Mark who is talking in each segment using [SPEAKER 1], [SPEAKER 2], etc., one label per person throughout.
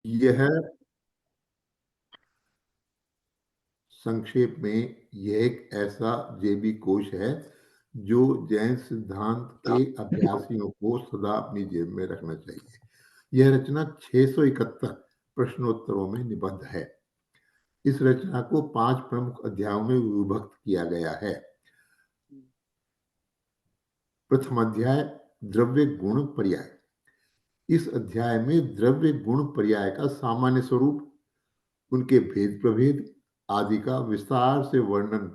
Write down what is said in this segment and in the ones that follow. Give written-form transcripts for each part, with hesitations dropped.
[SPEAKER 1] यह संक्षेप में यह एक ऐसा जेबी कोश है जो जैन सिद्धांत के अभ्यासियों को सदा अपनी जेब में रखना चाहिए। यह रचना 671 प्रश्नोत्तरों में निबद्ध है। इस रचना को 5 प्रमुख अध्यायों में विभक्त किया गया है। प्रथम अध्याय द्रव्य गुण पर्याय। इस अध्याय में द्रव्य गुण पर्याय का सामान्य स्वरूप, उनके भेद प्रभेद आदि का विस्तार से वर्णन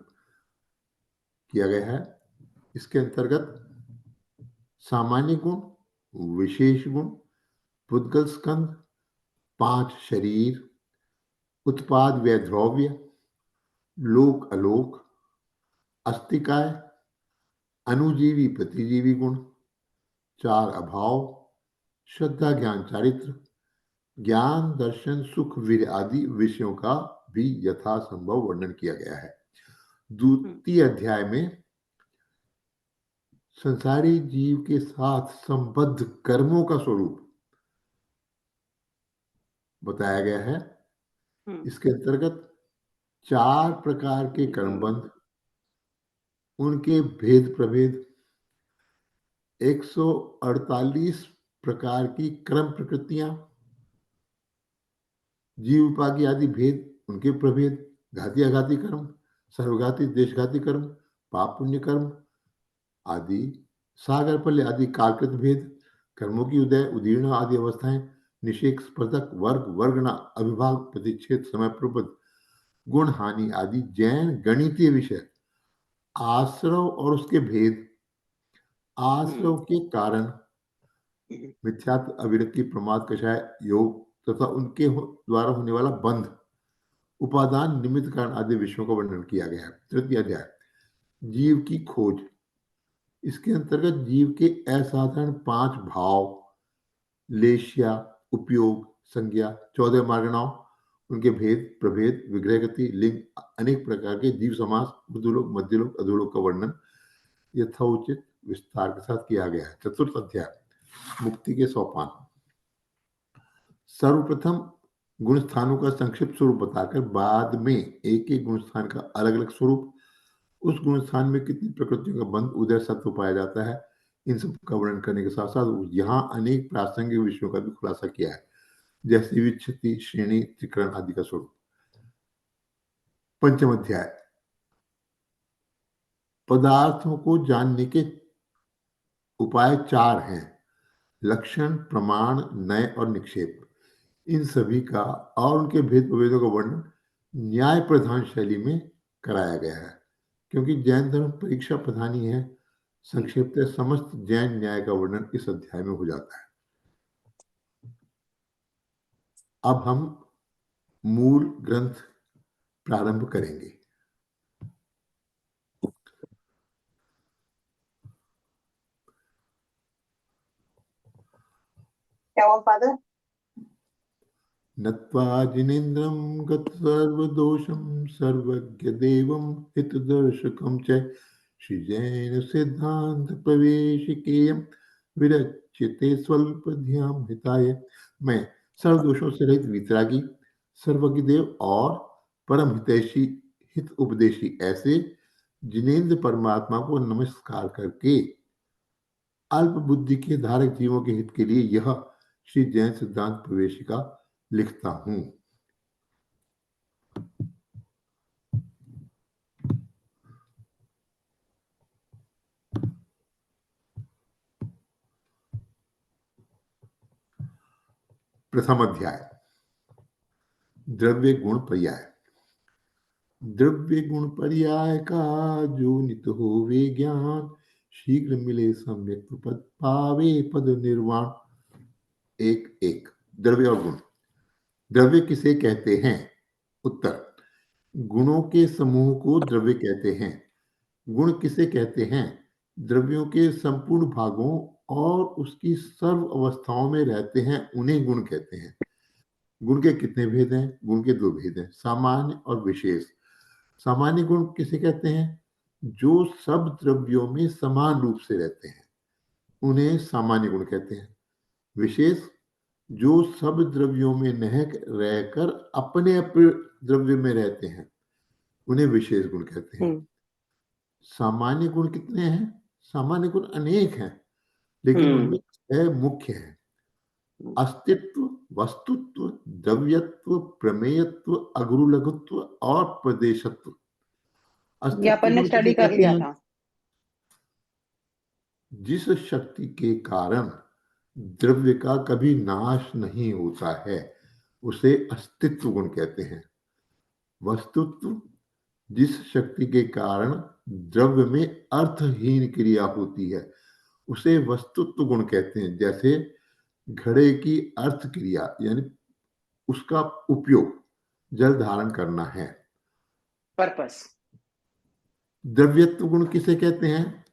[SPEAKER 1] किया गया है। इसके अंतर्गत सामान्य गुण, विशेष गुण, पुद्गल स्कंध, 5 शरीर, उत्पाद व्यय द्रव्य, लोक अलोक, अस्तिकाय, अनुजीवी प्रतिजीवी गुण, 4 अभाव, श्रद्धा ज्ञान चारित्र, ज्ञान दर्शन सुख वीर आदि विषयों का भी यथासंभव वर्णन किया गया है। द्वितीय अध्याय में संसारी जीव के साथ संबद्ध कर्मों का स्वरूप बताया गया है। इसके अंतर्गत 4 प्रकार के कर्मबंध, उनके भेद प्रभेद, 148 प्रकार की क्रम प्रकृतियां, जीव उपाधि आदि भेद, उनके प्रभेद, घाती आघाती कर्म, सर्वघाती देशघाती कर्म, पाप पुण्य कर्म आदि, सागर पल्य आदि कालकृत भेद, कर्मों की उदय उदीर्ण आदि अवस्थाएं, निषेक स्पर्धक वर्ग वर्गना अभिभाग प्रतिच्छेद समय प्रबुद्ध, गुण हानि आदि जैन गणितीय विषय, आश्रव और उसके भेद, आश्रव के कारण, मिथ्यात्व अविरक्ति प्रमाद कषाय योग तथा उनके द्वारा होने वाला बंध, उपादान निमित्त कारण आदि विषयों का वर्णन किया गया है। तृतीय अध्याय जीव की खोज। इसके अंतर्गत जीव के असाधारण 5 भाव, लेश्या, उपयोग, संज्ञा, 14 मार्गणाओं, उनके भेद प्रभेद, विग्रह गति, लिंग, अनेक प्रकार के जीव समास, मृदुलोक, मध्यलोक, अधोलोक का वर्णन यथोचित विस्तार के साथ किया गया है। चतुर्थ अध्याय मुक्ति के सोपान। सर्वप्रथम गुण स्थानों का संक्षिप्त स्वरूप बताकर बाद में एक एक गुण स्थान का अलग अलग स्वरूप, उस गुण स्थान में कितनी प्रकृतियों का बंध उदय सत्व पाया जाता है, इन सब का वर्णन करने के साथ साथ यहाँ अनेक प्रासंगिक विषयों का भी खुलासा किया है, जैसे विच्छति, श्रेणी, त्रिकरण आदि का स्वरूप। पंचम अध्याय पदार्थों को जानने के उपाय 4 हैं, लक्षण, प्रमाण, नय और निक्षेप। इन सभी का और उनके भेद प्रभेदों का वर्णन न्याय प्रधान शैली में कराया गया है, क्योंकि जैन धर्म परीक्षा प्रधान ही है। संक्षेप में समस्त जैन न्याय का वर्णन इस अध्याय में हो जाता है। अब हम मूल ग्रंथ प्रारंभ करेंगे।
[SPEAKER 2] क्या हुआ फादर?
[SPEAKER 1] नत्वा जिनेन्द्रं गत्सर्वदोषं सर्वज्ञ देवं हितदर्शकं च श्रीजैन सिद्धांत प्रवेशिकेयं विरच्यते स्वल्पधियां हिताय। मैं सर्वदोषों से रहित वितरागी, सर्वज्ञ देव और परम हितैषी हित उपदेशी ऐसे जिनेन्द्र परमात्मा को नमस्कार करके अल्प बुद्धि के धारक जीवों के हित के लिए यह श्री जैन सिद्धांत प्रवेशिका लिखता हूं। प्रथम अध्याय द्रव्य गुण पर्याय। द्रव्य गुण पर्याय का जो नित होवे ज्ञान, शीघ्र मिले सम्यक पद पावे पद निर्वाण। एक एक द्रव्य और गुण। द्रव्य किसे कहते हैं? उत्तर, गुणों के समूह को द्रव्य कहते हैं। गुण किसे कहते हैं? द्रव्यों के संपूर्ण भागों और उसकी सर्व अवस्थाओं में रहते हैं, उन्हें गुण कहते हैं। गुण के कितने भेद हैं? गुण के 2 भेद हैं, सामान्य और विशेष। सामान्य गुण किसे कहते हैं? जो सब द्रव्यों में समान रूप से रहते हैं, उन्हें सामान्य गुण कहते हैं। विशेष जो सब द्रव्यों में नहक रहकर अपने अपने द्रव्य में रहते हैं, उन्हें विशेष गुण कहते हैं।
[SPEAKER 2] हम्म।
[SPEAKER 1] सामान्य गुण कितने हैं? सामान्य गुण अनेक हैं, लेकिन उनमें
[SPEAKER 2] हम्म।
[SPEAKER 1] 6 मुख्य हैं। अस्तित्व, वस्तुत्व, द्रव्यत्व, प्रमेयत्व, अगुरु लघुत्व और प्रदेशत्व।
[SPEAKER 2] ये
[SPEAKER 1] अस्तित्व
[SPEAKER 2] अपन ने
[SPEAKER 1] गुण किसे
[SPEAKER 2] स्टडी कर
[SPEAKER 1] कहते
[SPEAKER 2] लिया
[SPEAKER 1] हैं?
[SPEAKER 2] था।
[SPEAKER 1] जिस शक्ति के कारण द्रव्य का कभी नाश नहीं होता है, उसे अस्तित्व गुण कहते हैं। वस्तुत्व, जिस शक्ति के कारण द्रव्य में अर्थहीन क्रिया होती है, उसे वस्तुत्व गुण कहते हैं। जैसे घड़े की अर्थ क्रिया, यानी उसका उपयोग जल धारण करना है।
[SPEAKER 2] पर्पस।
[SPEAKER 1] द्रव्यत्व गुण किसे कहते हैं?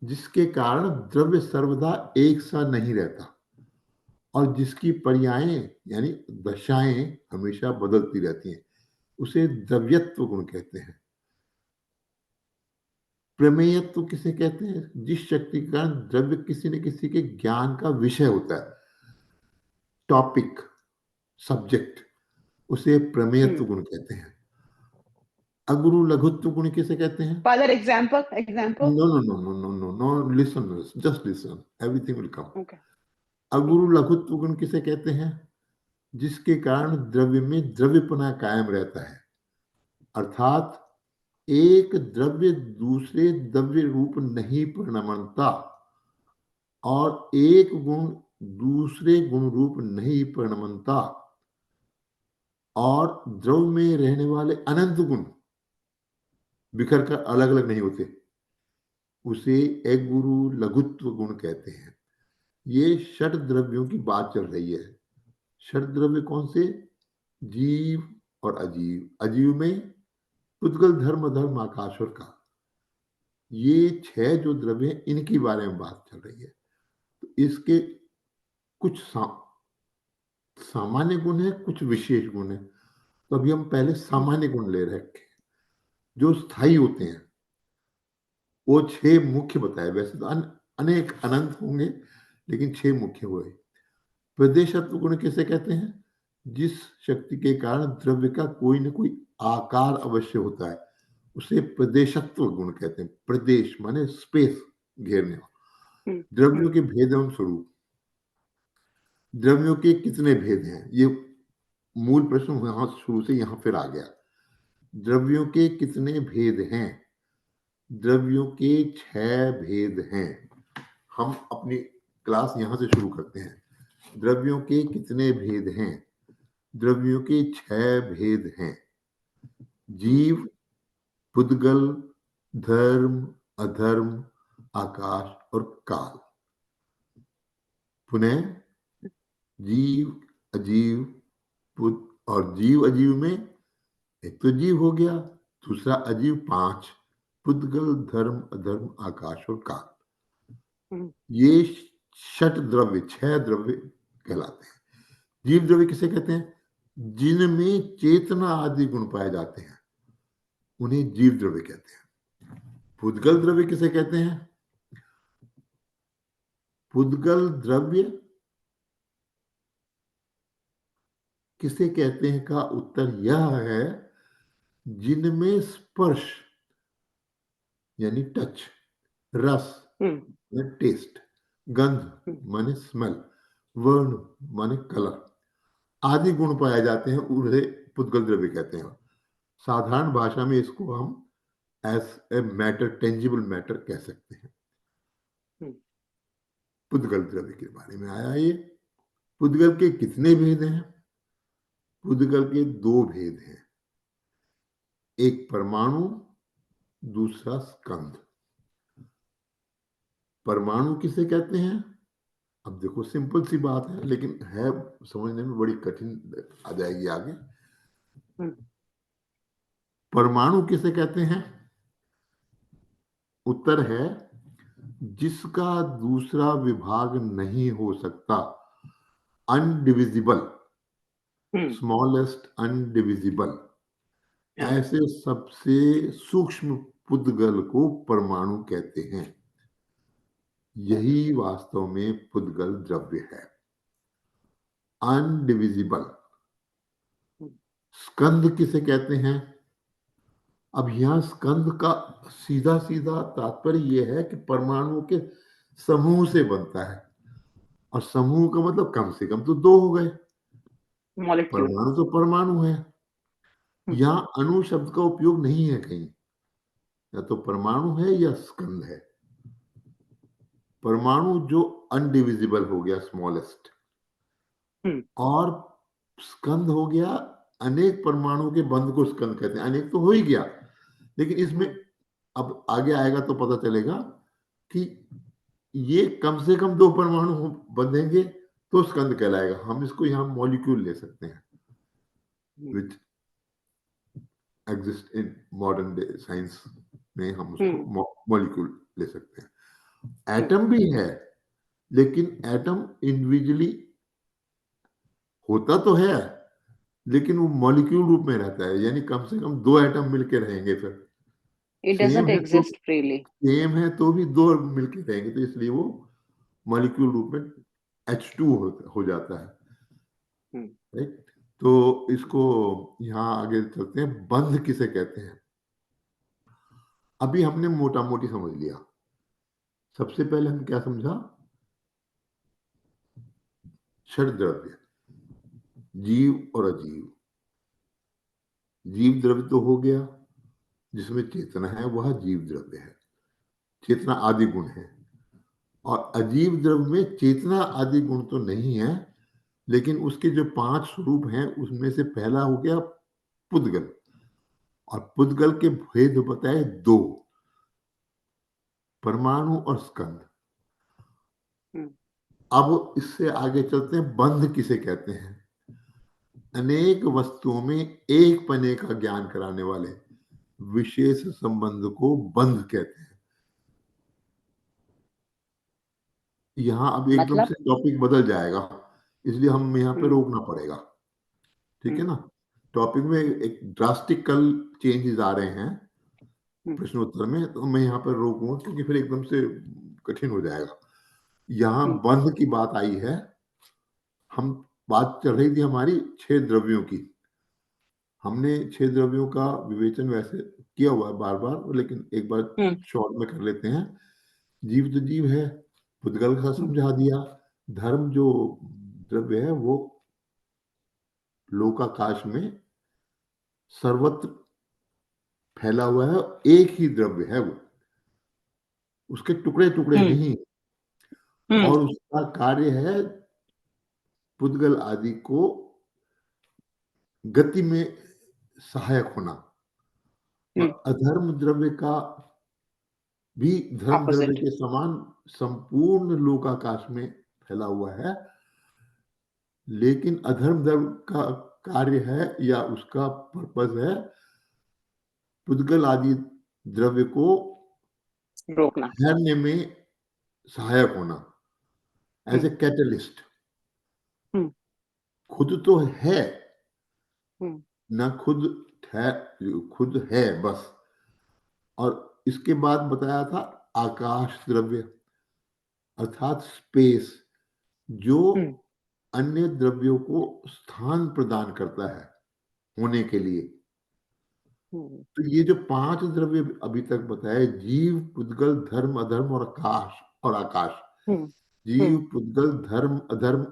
[SPEAKER 1] जिसके कारण द्रव्य सर्वदा एक सा नहीं रहता और जिसकी पर्यायें यानी दशाएं हमेशा बदलती रहती हैं, उसे द्रव्यत्व गुण कहते हैं। प्रमेयत्व किसे कहते हैं? जिस शक्ति के कारण द्रव्य किसी न किसी के ज्ञान का विषय होता है, टॉपिक, सब्जेक्ट, उसे प्रमेयत्व गुण कहते हैं। अगुरु लघुत्व गुण किसे कहते हैं?
[SPEAKER 2] Father, example example.
[SPEAKER 1] No, no, no, no, no, no, no. Listen, just listen. Everything will come.
[SPEAKER 2] Okay.
[SPEAKER 1] अगुरु लघुत्व गुण किसे कहते हैं? जिसके कारण द्रव्य में द्रव्यपना कायम रहता है, अर्थात एक द्रव्य दूसरे द्रव्य रूप नहीं परिणमता और एक गुण दूसरे गुण रूप नहीं परिणमता और द्रव्य में रहने वाले अनंत गुण बिखर कर अलग अलग नहीं होते, उसे एक गुरु लघुत्व गुण कहते हैं। ये षट द्रव्यों की बात चल रही है। षट द्रव्य कौन से? जीव और अजीव। अजीव में पुद्गल, धर्म, अधर्म, आकाश और काल। ये 6 जो द्रव्य हैं, इनके बारे में बात चल रही है। तो इसके कुछ सामान्य गुण है, कुछ विशेष गुण है। तो अभी हम पहले सामान्य गुण ले रखे हैं, जो स्थायी होते हैं। वो 6 मुख्य बताए। वैसे तो अनेक अनंत होंगे, लेकिन 6 मुख्य हुए। प्रदेशत्व गुण किसे कहते हैं? जिस शक्ति के कारण द्रव्य का कोई न कोई आकार अवश्य होता है, उसे प्रदेशत्व गुण कहते हैं। प्रदेश माने स्पेस, घेरने वाला। द्रव्यों के भेद एवं स्वरूप। द्रव्यों के कितने भेद हैं? ये मूल प्रश्न यहां शुरू से यहां फिर आ गया। द्रव्यों के कितने भेद हैं? द्रव्यों के 6 भेद हैं। हम अपनी क्लास यहां से शुरू करते हैं। द्रव्यों के कितने भेद हैं? द्रव्यों के 6 भेद हैं। जीव, पुद्गल, धर्म, अधर्म, आकाश और काल। पुनः जीव, अजीव, और जीव अजीव में एक तो जीव हो गया, दूसरा अजीव 5, पुद्गल, धर्म, अधर्म, आकाश और काल। ये षट द्रव्य, 6 द्रव्य कहलाते हैं। जीव द्रव्य किसे कहते हैं? जिनमें चेतना आदि गुण पाए जाते हैं, उन्हें जीव द्रव्य कहते हैं। पुद्गल द्रव्य किसे कहते हैं? पुद्गल द्रव्य किसे कहते हैं का उत्तर यह है, जिनमें स्पर्श यानी टच, रस माने टेस्ट, गंध माने स्मेल, वर्ण माने कलर आदि गुण पाए जाते हैं, उन्हें पुद्गल द्रव्य कहते हैं। साधारण भाषा में इसको हम as a matter, tangible matter कह सकते हैं। पुद्गल द्रव्य के बारे में आया ये। पुद्गल के कितने भेद हैं? पुद्गल के 2 भेद हैं, एक परमाणु, दूसरा स्कंध। परमाणु किसे कहते हैं? अब देखो, सिंपल सी बात है, लेकिन है समझने में बड़ी कठिन आ जाएगी आगे। परमाणु किसे कहते हैं? उत्तर है, जिसका दूसरा विभाग नहीं हो सकता, अनडिविजिबल, स्मॉलेस्ट अनडिविजिबल, ऐसे सबसे सूक्ष्म पुद्गल को परमाणु कहते हैं। यही वास्तव में पुद्गल द्रव्य है। अनडिविजिबल।
[SPEAKER 2] हम्म,
[SPEAKER 1] स्कंद किसे कहते हैं? अब यहाँ स्कंद का सीधा सीधा तात्पर्य यह है कि परमाणुओं के समूह से बनता है, और समूह का मतलब कम से कम तो दो हो गए।
[SPEAKER 2] molecule.
[SPEAKER 1] परमाणु तो परमाणु है।
[SPEAKER 2] हम्म,
[SPEAKER 1] यहाँ अणु शब्द का उपयोग नहीं है कहीं, या तो परमाणु है या स्कंद है। परमाणु जो अनडिविजिबल हो गया, स्मॉलेस्ट,
[SPEAKER 2] हम्म,
[SPEAKER 1] और स्कंद हो गया अनेक परमाणु के बंध को स्कंद कहते हैं। अनेक तो हो ही गया, लेकिन इसमें
[SPEAKER 2] हम्म,
[SPEAKER 1] अब आगे आएगा तो पता चलेगा कि ये कम से कम दो परमाणु बंधेंगे तो स्कंद कहलाएगा। हम इसको यहाँ मॉलिक्यूल ले सकते हैं,
[SPEAKER 2] hmm,
[SPEAKER 1] which exist in modern day science में। हम उसको
[SPEAKER 2] हम्म,
[SPEAKER 1] मॉलिक्यूल ले सकते हैं।
[SPEAKER 2] हम्म,
[SPEAKER 1] एटम भी है, लेकिन एटम इंडिविजुअली होता तो है, लेकिन वो मॉलिक्यूल रूप में रहता है, यानी कम से कम दो एटम मिलके रहेंगे। फिर
[SPEAKER 2] It
[SPEAKER 1] सेम
[SPEAKER 2] doesn't
[SPEAKER 1] है तो
[SPEAKER 2] exist freely.
[SPEAKER 1] सेम है तो भी दो मिलके रहेंगे, तो इसलिए वो मॉलिक्यूल रूप में H2 हो जाता है।
[SPEAKER 2] हम्म,
[SPEAKER 1] राइट। तो इसको यहाँ आगे चलते हैं, बंध किसे कहते हैं। अभी हमने मोटा मोटी समझ लिया। सबसे पहले हम क्या समझा? षड द्रव्य, जीव और अजीव। जीव द्रव्य तो हो गया, जिसमें चेतना है वह जीव द्रव्य है, चेतना आदि गुण है। और अजीव द्रव्य में चेतना आदि गुण तो नहीं है, लेकिन उसके जो 5 स्वरूप हैं उसमें से पहला हो गया पुद्गल। और पुद्गल के भेद बताए दो, परमाणु और स्कंद।
[SPEAKER 2] हम्म,
[SPEAKER 1] अब इससे आगे चलते हैं, बंध किसे कहते हैं। अनेक वस्तुओं में एक पने का ज्ञान कराने वाले विशेष संबंध को बंध कहते हैं। यहाँ अब एकदम
[SPEAKER 2] मतलब.
[SPEAKER 1] से टॉपिक बदल जाएगा, इसलिए हम यहाँ पे
[SPEAKER 2] हम्म,
[SPEAKER 1] रोकना पड़ेगा। ठीक है
[SPEAKER 2] हम्म,
[SPEAKER 1] ना? टॉपिक में एक ड्रास्टिकल चेंजेस आ रहे हैं
[SPEAKER 2] हम्म,
[SPEAKER 1] प्रश्न उत्तर में, तो मैं यहाँ पर रोकूंगा, क्योंकि फिर एकदम से कठिन हो जाएगा। यहाँ
[SPEAKER 2] हम्म,
[SPEAKER 1] बंध की बात आई है। हम बात चल रही थी हमारी 6 द्रव्यों की। हमने 6 द्रव्यों का विवेचन वैसे किया हुआ है बार बार, लेकिन एक बार
[SPEAKER 2] हम्म,
[SPEAKER 1] शॉर्ट में कर लेते हैं। जीव तो जीव है, पुद्गल का
[SPEAKER 2] हम्म,
[SPEAKER 1] समझा दिया। धर्म जो द्रव्य है वो लोकाकाश में सर्वत्र फैला हुआ है, एक ही द्रव्य है वो, उसके टुकड़े टुकड़े
[SPEAKER 2] हम्म,
[SPEAKER 1] नहीं।
[SPEAKER 2] हम्म,
[SPEAKER 1] और उसका कार्य है पुद्गल आदि को गति में सहायक होना।
[SPEAKER 2] हम्म,
[SPEAKER 1] और अधर्म द्रव्य का भी धर्म द्रव्य
[SPEAKER 2] opposite.
[SPEAKER 1] के समान संपूर्ण लोकाकाश में फैला हुआ है, लेकिन अधर्म द्रव्य का कार्य है या उसका पर्पज है पुद्गल आदि द्रव्य को
[SPEAKER 2] रोकना.
[SPEAKER 1] ठहरने में सहायक होना, एज ए
[SPEAKER 2] हम्म,
[SPEAKER 1] कैटलिस्ट।
[SPEAKER 2] हम्म,
[SPEAKER 1] खुद तो है
[SPEAKER 2] हम्म,
[SPEAKER 1] ना, खुद है बस। और इसके बाद बताया था आकाश द्रव्य, अर्थात स्पेस, जो
[SPEAKER 2] हम्म,
[SPEAKER 1] अन्य द्रव्यों को स्थान प्रदान करता है होने के लिए।
[SPEAKER 2] हम्म,
[SPEAKER 1] तो ये जो 5 द्रव्य अभी तक बताए, जीव, पुद्गल, धर्म, अधर्म और आकाश।
[SPEAKER 2] हम्म,
[SPEAKER 1] जीव,
[SPEAKER 2] हम्म,
[SPEAKER 1] पुद्गल, धर्म, अधर्म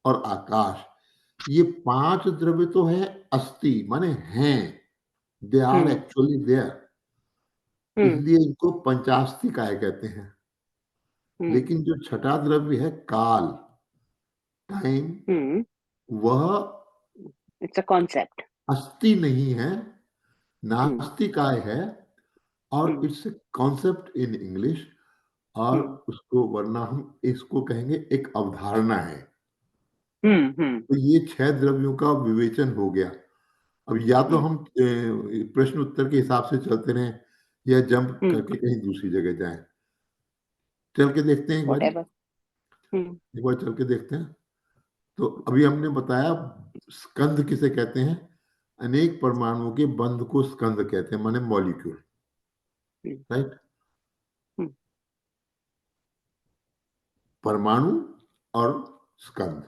[SPEAKER 1] और आकाश, ये 5 द्रव्य तो है अस्थि, माने हैं, they are
[SPEAKER 2] hmm,
[SPEAKER 1] actually there,
[SPEAKER 2] hmm,
[SPEAKER 1] इसलिए इनको पंचास्थि काय कहते हैं।
[SPEAKER 2] हम्म,
[SPEAKER 1] लेकिन जो छठा द्रव्य है काल, टाइम,
[SPEAKER 2] हम्म.
[SPEAKER 1] वह
[SPEAKER 2] It's a concept.
[SPEAKER 1] अस्थि नहीं है,
[SPEAKER 2] हम्म,
[SPEAKER 1] नास्तिकाय है। और
[SPEAKER 2] hmm,
[SPEAKER 1] it's a concept in English, और
[SPEAKER 2] हम्म,
[SPEAKER 1] उसको वरना हम इसको कहेंगे एक अवधारणा है।
[SPEAKER 2] हम्म, हम्म,
[SPEAKER 1] तो ये 6 द्रव्यों का विवेचन हो गया। अब या तो
[SPEAKER 2] हम्म,
[SPEAKER 1] हम प्रश्न उत्तर के हिसाब से चलते रहें, या जंप
[SPEAKER 2] हम्म.
[SPEAKER 1] करके कहीं दूसरी जगह जाएं। चल के देखते हैं
[SPEAKER 2] Whatever. हम्म,
[SPEAKER 1] एक बार चल के देखते हैं। तो अभी हमने बताया स्कंध किसे कहते हैं। अनेक परमाणुओं के बंध को स्कंध कहते हैं, माने मॉलिक्यूल।
[SPEAKER 2] हम्म,
[SPEAKER 1] राइट।
[SPEAKER 2] हम्म,
[SPEAKER 1] परमाणु और स्कंध।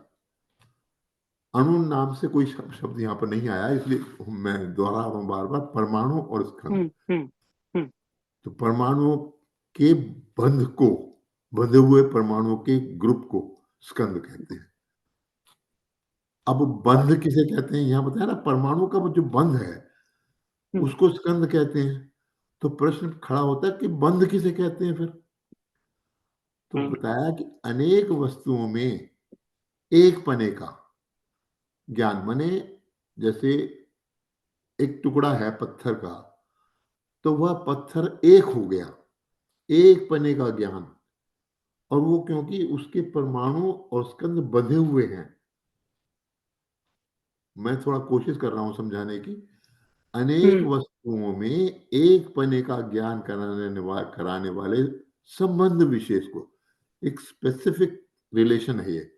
[SPEAKER 1] अणु नाम से कोई शब्द यहाँ पर नहीं आया, इसलिए मैं दोहरा रहा हूँ बार बार, परमाणु और स्कंद।
[SPEAKER 2] हम्म
[SPEAKER 1] तो परमाणुओं के बंध को, बंधे हुए परमाणुओं के ग्रुप को स्कंद कहते हैं। अब बंध किसे कहते हैं, यहाँ बताया ना, परमाणु का वो जो बंध है उसको स्कंद कहते हैं। तो प्रश्न खड़ा होता है कि बंध किसे कहते हैं फिर। तो बताया कि अनेक वस्तुओं में एक पने का ज्ञान, माने जैसे एक टुकड़ा है पत्थर का, तो वह पत्थर एक हो गया, एक पने का ज्ञान। और वो क्योंकि उसके परमाणु और स्कंद बंधे हुए हैं। मैं थोड़ा कोशिश कर रहा हूं समझाने की। अनेक वस्तुओं में एक पने का ज्ञान कराने वाले संबंध विशेष को, एक स्पेसिफिक रिलेशन है ये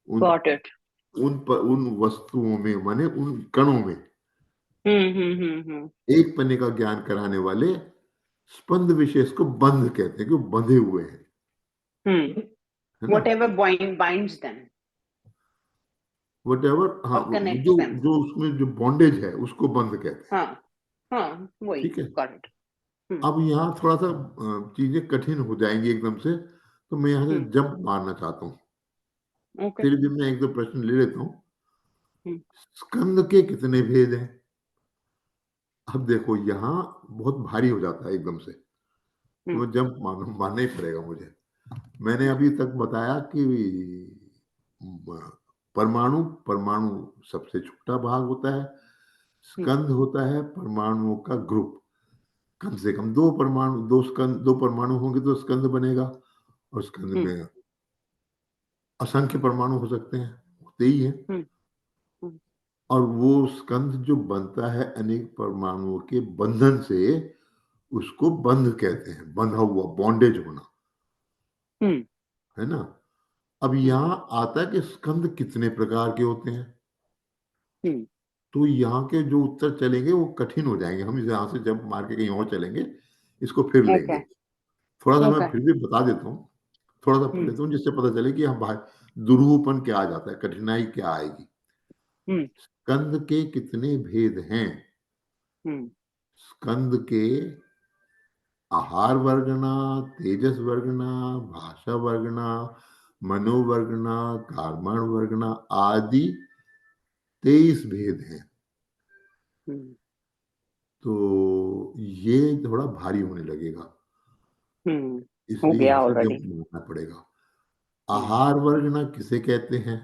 [SPEAKER 1] उन
[SPEAKER 2] गॉट इट।
[SPEAKER 1] उन वस्तुओं में, माने उन कणों में एक पने का ज्ञान कराने वाले स्पंद विशेष को बंध कहते हैं, कि वो बंधे हुए हैं, है ना।
[SPEAKER 2] Whatever binds them
[SPEAKER 1] वटेवर, हाँ,
[SPEAKER 2] or connects
[SPEAKER 1] जो
[SPEAKER 2] them.
[SPEAKER 1] जो उसमें जो बॉन्डेज है उसको बंध कहते हैं।
[SPEAKER 2] हाँ वही,
[SPEAKER 1] ठीक है।
[SPEAKER 2] Got it.
[SPEAKER 1] अब यहाँ थोड़ा सा चीजें कठिन हो जाएंगी एकदम से, तो मैं यहाँ से जंप मारना चाहता हूँ।
[SPEAKER 2] ओके।
[SPEAKER 1] फिर भी मैं एक दो प्रश्न ले लेता हूँ। स्कंद के कितने भेद हैं। अब देखो यहाँ बहुत भारी हो जाता है एकदम से, तो मैं जंप मारना ही पड़ेगा मुझे। मैंने अभी तक बताया कि परमाणु परमाणु सबसे छोटा भाग होता है। स्कंद होता है परमाणुओं का ग्रुप। कम से कम दो परमाणु, दो परमाणु होंगे तो स्कंद बनेगा। और स्कंद में असंख्य परमाणु हो सकते हैं, होते ही हैं। और वो स्कंद जो बनता है अनेक परमाणुओं के बंधन से, उसको बंध कहते हैं, बंधा हुआ, बॉन्डेज होना, है ना। अब यहाँ आता है कि स्कंद कितने प्रकार के होते हैं। तो यहाँ के जो उत्तर चलेंगे वो कठिन हो जाएंगे, हम इसे यहाँ से जब मार के कहीं और चलेंगे, इसको फिर लेंगे। थोड़ा सा मैं फिर भी बता देता हूँ, थोड़ा सा पढ़ लेता हूँ, जिससे पता चले कि हाँ भाई दुरूहपन क्या आ जाता है, कठिनाई क्या आएगी। स्कंद के कितने भेद हैं। स्कंद के आहार वर्गना, तेजस वर्गना, भाषा वर्गना, मनोवर्गना, कार्बन वर्गना आदि 23 भेद हैं। तो ये थोड़ा भारी होने लगेगा,
[SPEAKER 2] हो
[SPEAKER 1] इसलिए
[SPEAKER 2] गया
[SPEAKER 1] यहाँ से
[SPEAKER 2] ऑलरेडी।
[SPEAKER 1] जंप मारना पड़ेगा। आहार वर्गना किसे कहते हैं।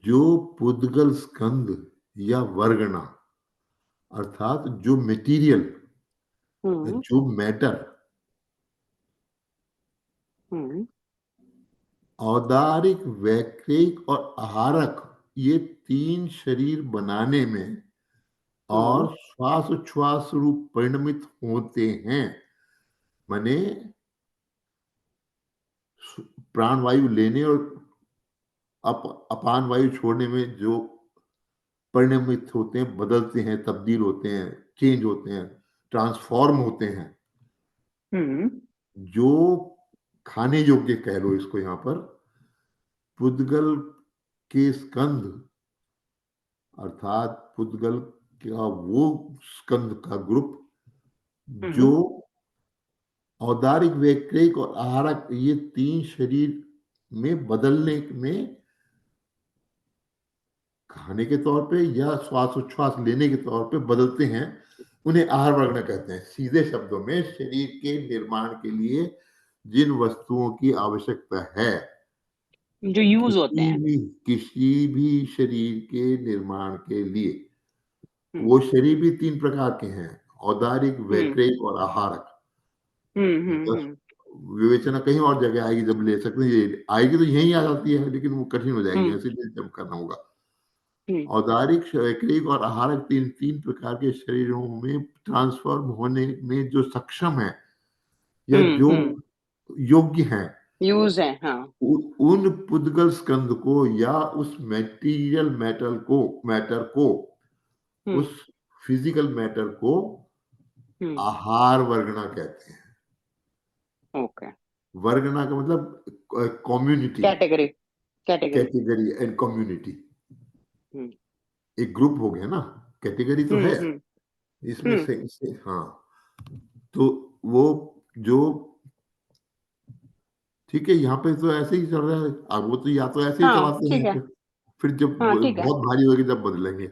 [SPEAKER 1] जो पुद्गल स्कंद या वर्गना, अर्थात जो मटेरियल, जो मैटर, औदारिक, वैक्रिक और आहारक, ये तीन शरीर बनाने में और श्वासोच्छ्वास रूप परिणमित होते हैं। माने प्राणवायु लेने और अपान वायु छोड़ने में जो परिणमित होते हैं, बदलते हैं, तब्दील होते हैं, चेंज होते हैं, ट्रांसफॉर्म होते हैं, जो खाने योग्य कह लो इसको यहाँ पर, पुद्गल के स्कंद, अर्थात पुद्गल का वो स्कंद का ग्रुप जो औदारिक, वैक्रिक और आहारक, ये तीन शरीर में बदलने में, खाने के तौर पे या श्वासोच्छ्वास लेने के तौर पे बदलते हैं, उन्हें आहार वर्ग कहते हैं। सीधे शब्दों में शरीर के निर्माण के लिए जिन वस्तुओं की आवश्यकता है,
[SPEAKER 2] जो यूज होते हैं।
[SPEAKER 1] किसी भी शरीर के निर्माण के लिए, वो शरीर भी तीन प्रकार के हैं, औदारिक, वैक्रिक और आहारक। विवेचना कहीं और जगह आएगी जब ले सकते हैं, ये आएगी तो यही आ जाती है, लेकिन वो कठिन हो जाएगी, इसीलिए जब करना होगा। औदारिक, वैक्रिक और आहारक तीन तीन प्रकार के शरीरों में ट्रांसफॉर्म होने में जो सक्षम है या जो योग्य हैं,
[SPEAKER 2] यूज है। हाँ।
[SPEAKER 1] उन पुद्गल स्कंद को या उस मैटेरियल मैटर को, उस फिजिकल मैटर को आहार वर्गना कहते हैं।
[SPEAKER 2] ओके।
[SPEAKER 1] वर्गना का मतलब community,
[SPEAKER 2] category. Category.
[SPEAKER 1] Category and community.
[SPEAKER 2] हम्म
[SPEAKER 1] एक ग्रुप हो गया ना, कैटेगरी तो है
[SPEAKER 2] हम्म
[SPEAKER 1] इसमें से हाँ। तो वो जो ठीक है, यहाँ पे तो ऐसे ही चल रहा है। अब वो तो या तो ऐसे ही
[SPEAKER 2] हाँ
[SPEAKER 1] चलाते
[SPEAKER 2] ठीक
[SPEAKER 1] हैं,
[SPEAKER 2] है।
[SPEAKER 1] फिर जब
[SPEAKER 2] हाँ ठीक है।
[SPEAKER 1] बहुत भारी होगी तब बदलेंगे।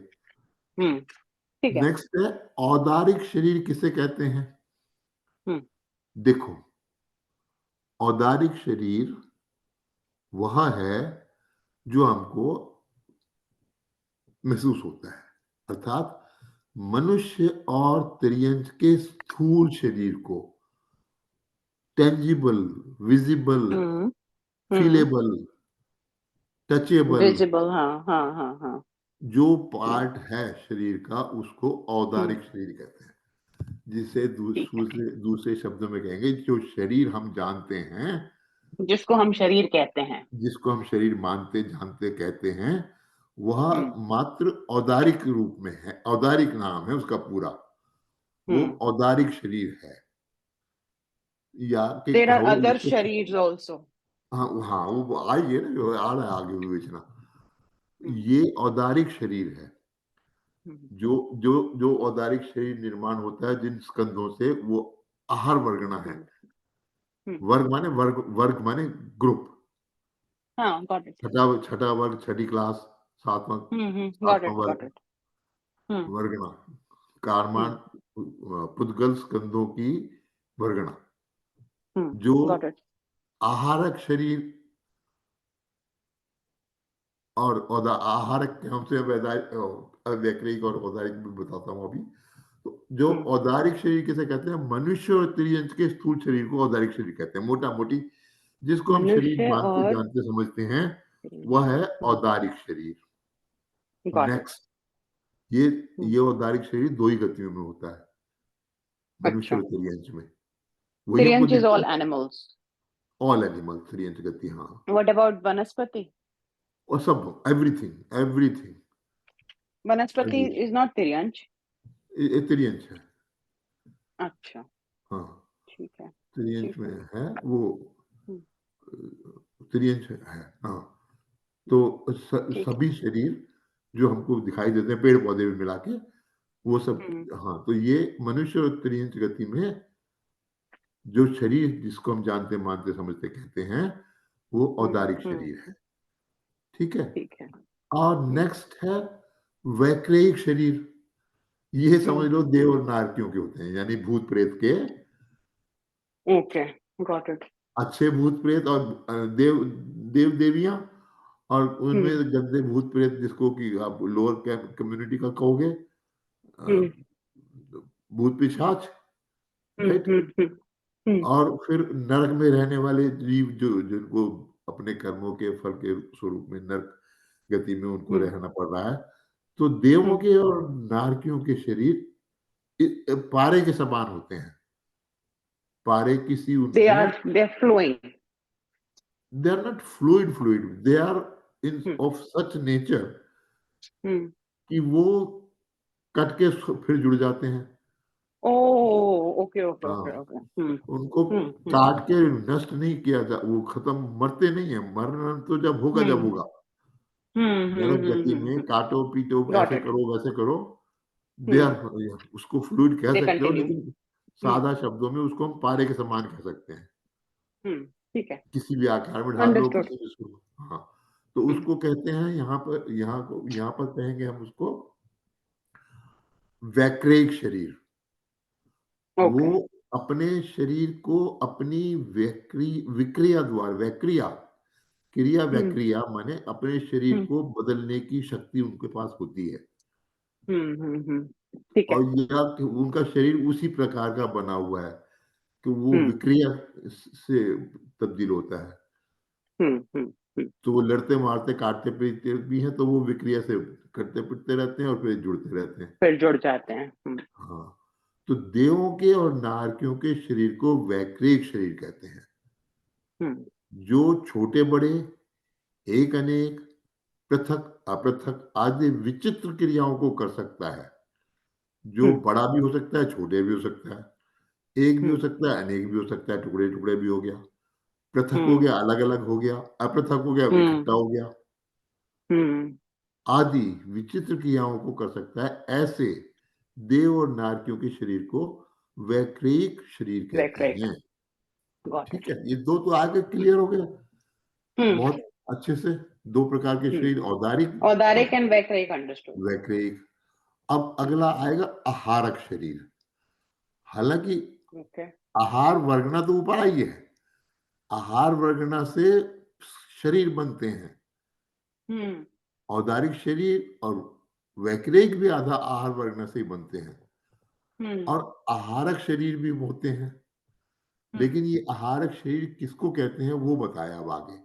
[SPEAKER 2] ठीक है।
[SPEAKER 1] नेक्स्ट है औदारिक शरीर किसे कहते हैं?
[SPEAKER 2] हम्म
[SPEAKER 1] देखो, औदारिक शरीर वह है जो हमको महसूस होता है, अर्थात मनुष्य और त्रियंच के स्थूल शरीर को टेंजिबल, विजिबल,
[SPEAKER 2] हम्म हम्म
[SPEAKER 1] फीलेबल, टचेबल
[SPEAKER 2] विजिबल, हाँ हाँ हाँ हाँ।
[SPEAKER 1] जो पार्ट है शरीर का उसको
[SPEAKER 2] हम्म
[SPEAKER 1] औदारिक शरीर कहते हैं। जिसे
[SPEAKER 2] ठीक है।
[SPEAKER 1] दूसरे शब्दों में कहेंगे, जो शरीर हम जानते हैं,
[SPEAKER 2] जिसको हम शरीर कहते हैं।
[SPEAKER 1] जिसको हम शरीर मानते जानते कहते हैं, वह
[SPEAKER 2] हम्म
[SPEAKER 1] मात्र औदारिक रूप में है, औदारिक नाम है उसका पूरा। वो
[SPEAKER 2] हम्म
[SPEAKER 1] औदारिक शरीर है, या कि
[SPEAKER 2] देयर आर
[SPEAKER 1] कहो
[SPEAKER 2] अदर
[SPEAKER 1] उसको।
[SPEAKER 2] शरीर ऑल्सो।
[SPEAKER 1] हाँ हाँ, वो आइए ना, जो आ रहा है आगे विवेचना।
[SPEAKER 2] हम्म
[SPEAKER 1] ये औदारिक शरीर है।
[SPEAKER 2] हम्म
[SPEAKER 1] जो जो जो औदारिक शरीर निर्माण होता है जिन स्कंधों से, वो आहार वर्गना है।
[SPEAKER 2] हम्म हम्म
[SPEAKER 1] वर्ग माने वर्ग, वर्ग माने ग्रुप।
[SPEAKER 2] हाँ गॉट इट।
[SPEAKER 1] छठा वर्ग, छठी क्लास, सातवां
[SPEAKER 2] गॉट
[SPEAKER 1] सातवां
[SPEAKER 2] इट गॉट
[SPEAKER 1] वर्ग,
[SPEAKER 2] इट। हम्म
[SPEAKER 1] वर्गना, कारमान,
[SPEAKER 2] हम्म
[SPEAKER 1] पुद्गल स्कंदों की वर्गना। जो
[SPEAKER 2] गॉट इट।
[SPEAKER 1] आहारक शरीर और आहारक के हमसे वैक्रिक और औदारिक भी बताता हूँ अभी। तो जो
[SPEAKER 2] हम्म
[SPEAKER 1] औदारिक शरीर किसे कहते हैं? मनुष्य और त्रियंच के स्थूल शरीर को औदारिक शरीर कहते हैं, मोटा मोटी। जिसको हम शरीर
[SPEAKER 2] मनुष्य
[SPEAKER 1] मानते
[SPEAKER 2] और
[SPEAKER 1] जानते समझते हैं, वह है औदारिक शरीर।
[SPEAKER 2] Got it.
[SPEAKER 1] नेक्स्ट, ये ये औदारिक शरीर दो ही गतियों में होता है, मनुष्य
[SPEAKER 2] अच्छा।
[SPEAKER 1] और त्रियंच में। वही हमको
[SPEAKER 2] तिर्यंच इज
[SPEAKER 1] दिखता
[SPEAKER 2] ऑल
[SPEAKER 1] है।
[SPEAKER 2] एनिमल्स।
[SPEAKER 1] ऑल एनिमल त्रियंच गति, हाँ।
[SPEAKER 2] व्हाट अबाउट वनस्पति?
[SPEAKER 1] और सब, एवरीथिंग एवरीथिंग
[SPEAKER 2] वनस्पति
[SPEAKER 1] एवरीथिंग
[SPEAKER 2] इज नॉट तिर्यंच।
[SPEAKER 1] त्रियंच है,
[SPEAKER 2] अच्छा।
[SPEAKER 1] हाँ।
[SPEAKER 2] ठीक है।
[SPEAKER 1] त्रियंच
[SPEAKER 2] ठीक
[SPEAKER 1] में
[SPEAKER 2] है।
[SPEAKER 1] है वो,
[SPEAKER 2] हम्म,
[SPEAKER 1] त्रियंच है, हाँ। तो
[SPEAKER 2] ठीक है।
[SPEAKER 1] सभी शरीर जो हमको दिखाई देते हैं, पेड़ पौधे भी मिला के, वो सब,
[SPEAKER 2] हम्म
[SPEAKER 1] हाँ। तो ये मनुष्य और त्रियंच गति में जो शरीर जिसको हम जानते मानते समझते कहते हैं, वो औदारिक
[SPEAKER 2] हम्म
[SPEAKER 1] शरीर है। ठीक है।
[SPEAKER 2] ठीक है।
[SPEAKER 1] और नेक्स्ट है वैक्रिक शरीर। ये
[SPEAKER 2] हम्म
[SPEAKER 1] समझ लो देव और नारकियों के होते हैं, यानी भूत प्रेत के।
[SPEAKER 2] Okay got it.
[SPEAKER 1] अच्छे भूत प्रेत और देव देव देवियां, और
[SPEAKER 2] हम्म
[SPEAKER 1] उनमें गंदे भूत प्रेत, जिसको कि आप लोअर कम्युनिटी का कहोगे, अ,
[SPEAKER 2] हम्म
[SPEAKER 1] भूत पिशाच,
[SPEAKER 2] हम्म
[SPEAKER 1] राइट।
[SPEAKER 2] हम्म हम्म हम्म
[SPEAKER 1] और फिर नरक में रहने वाले जीव, जो जिनको अपने कर्मों के फल के स्वरूप में नरक गति में उनको
[SPEAKER 2] हम्म
[SPEAKER 1] रहना पड़ रहा है। तो देवों के और नारकियों के शरीर पारे के समान होते हैं। पारे किसी
[SPEAKER 2] दे
[SPEAKER 1] उनमें,
[SPEAKER 2] are flowing.
[SPEAKER 1] They are not fluid, they are in
[SPEAKER 2] hmm
[SPEAKER 1] of such nature
[SPEAKER 2] hmm
[SPEAKER 1] कि वो कट के फिर जुड़ जाते हैं।
[SPEAKER 2] ओ ओके ओके
[SPEAKER 1] हाँ,
[SPEAKER 2] ओके ओके।
[SPEAKER 1] उनको
[SPEAKER 2] हम्म
[SPEAKER 1] काट के नष्ट नहीं किया जा, वो खत्म, मरते नहीं है। मरना तो जब
[SPEAKER 2] हम्म
[SPEAKER 1] होगा। नरक गति में
[SPEAKER 2] हम्म
[SPEAKER 1] काटो पीटो,
[SPEAKER 2] गॉट
[SPEAKER 1] ऐसे
[SPEAKER 2] इट।
[SPEAKER 1] करो वैसे करो, दे
[SPEAKER 2] हम्म
[SPEAKER 1] आर, उसको फ्लूइड कह
[SPEAKER 2] दे
[SPEAKER 1] सकते हो,
[SPEAKER 2] कंटिन्यू।
[SPEAKER 1] लेकिन सादा शब्दों में उसको हम पारे के समान कह सकते हैं।
[SPEAKER 2] ठीक है।
[SPEAKER 1] किसी भी आकार में डाल लो,
[SPEAKER 2] अंडरस्टूड।
[SPEAKER 1] किसी भी स्वरूप, हाँ। तो उसको कहते हैं, यहाँ पर कहेंगे हम उसको वैक्रिक शरीर। वो
[SPEAKER 2] ओके।
[SPEAKER 1] अपने शरीर को अपनी विक्रिया द्वारा, वैक्रिया, क्रिया
[SPEAKER 2] हम्म
[SPEAKER 1] वैक्रिया माने अपने शरीर
[SPEAKER 2] हम्म
[SPEAKER 1] को बदलने की शक्ति उनके पास होती है।
[SPEAKER 2] ठीक है।
[SPEAKER 1] और या कि उनका शरीर उसी प्रकार का बना हुआ है कि वो
[SPEAKER 2] हम्म
[SPEAKER 1] विक्रिया से तब्दील होता है।
[SPEAKER 2] हम्म।
[SPEAKER 1] तो वो लड़ते मारते काटते पीटते भी हैं, तो वो विक्रिया से कटते पिटते रहते हैं और फिर जुड़ते रहते हैं।
[SPEAKER 2] फिर जुड़ जाते हैं।
[SPEAKER 1] हाँ। तो देवों के और नारकियों के शरीर को वैक्रिक शरीर कहते हैं,
[SPEAKER 2] हम्म
[SPEAKER 1] जो छोटे बड़े, एक अनेक, पृथक अपृथक आदि विचित्र क्रियाओं को कर सकता है। जो
[SPEAKER 2] हम्म
[SPEAKER 1] बड़ा भी हो सकता है, छोटे भी हो सकता है, एक भी हो
[SPEAKER 2] हम्म
[SPEAKER 1] सकता है, अनेक भी हो सकता है, टुकड़े टुकड़े भी हो गया। पृथक हो गया, अलग अलग हो गया, अपृथक हो गया, इकट्ठा हो गया, आदि विचित्र क्रियाओं को कर सकता है। ऐसे देव और नारकियों के शरीर को वैक्रिक शरीर कहते
[SPEAKER 2] वैक्रिक,
[SPEAKER 1] हैं।
[SPEAKER 2] गॉट
[SPEAKER 1] ठीक
[SPEAKER 2] इट।
[SPEAKER 1] है, ये दो तो आगे क्लियर हो गया
[SPEAKER 2] हम्म
[SPEAKER 1] बहुत अच्छे से। दो प्रकार के
[SPEAKER 2] हम्म
[SPEAKER 1] शरीर, औदारिक और
[SPEAKER 2] औदारिक एंड वैक्रिक अंडरस्टूड।
[SPEAKER 1] वैक्रिक। अब अगला आएगा आहारक शरीर। हालांकि
[SPEAKER 2] ओके।
[SPEAKER 1] आहार वर्गना तो ऊपर आई है, आहार वर्गना से शरीर बनते हैं।
[SPEAKER 2] हम्म
[SPEAKER 1] औदारिक शरीर और वैक्रिक भी आधा आहार वर्गना से ही बनते हैं,
[SPEAKER 2] हम्म
[SPEAKER 1] और आहारक शरीर भी होते हैं।
[SPEAKER 2] हम्म
[SPEAKER 1] लेकिन ये आहारक शरीर किसको कहते हैं वो बताया अब आगे।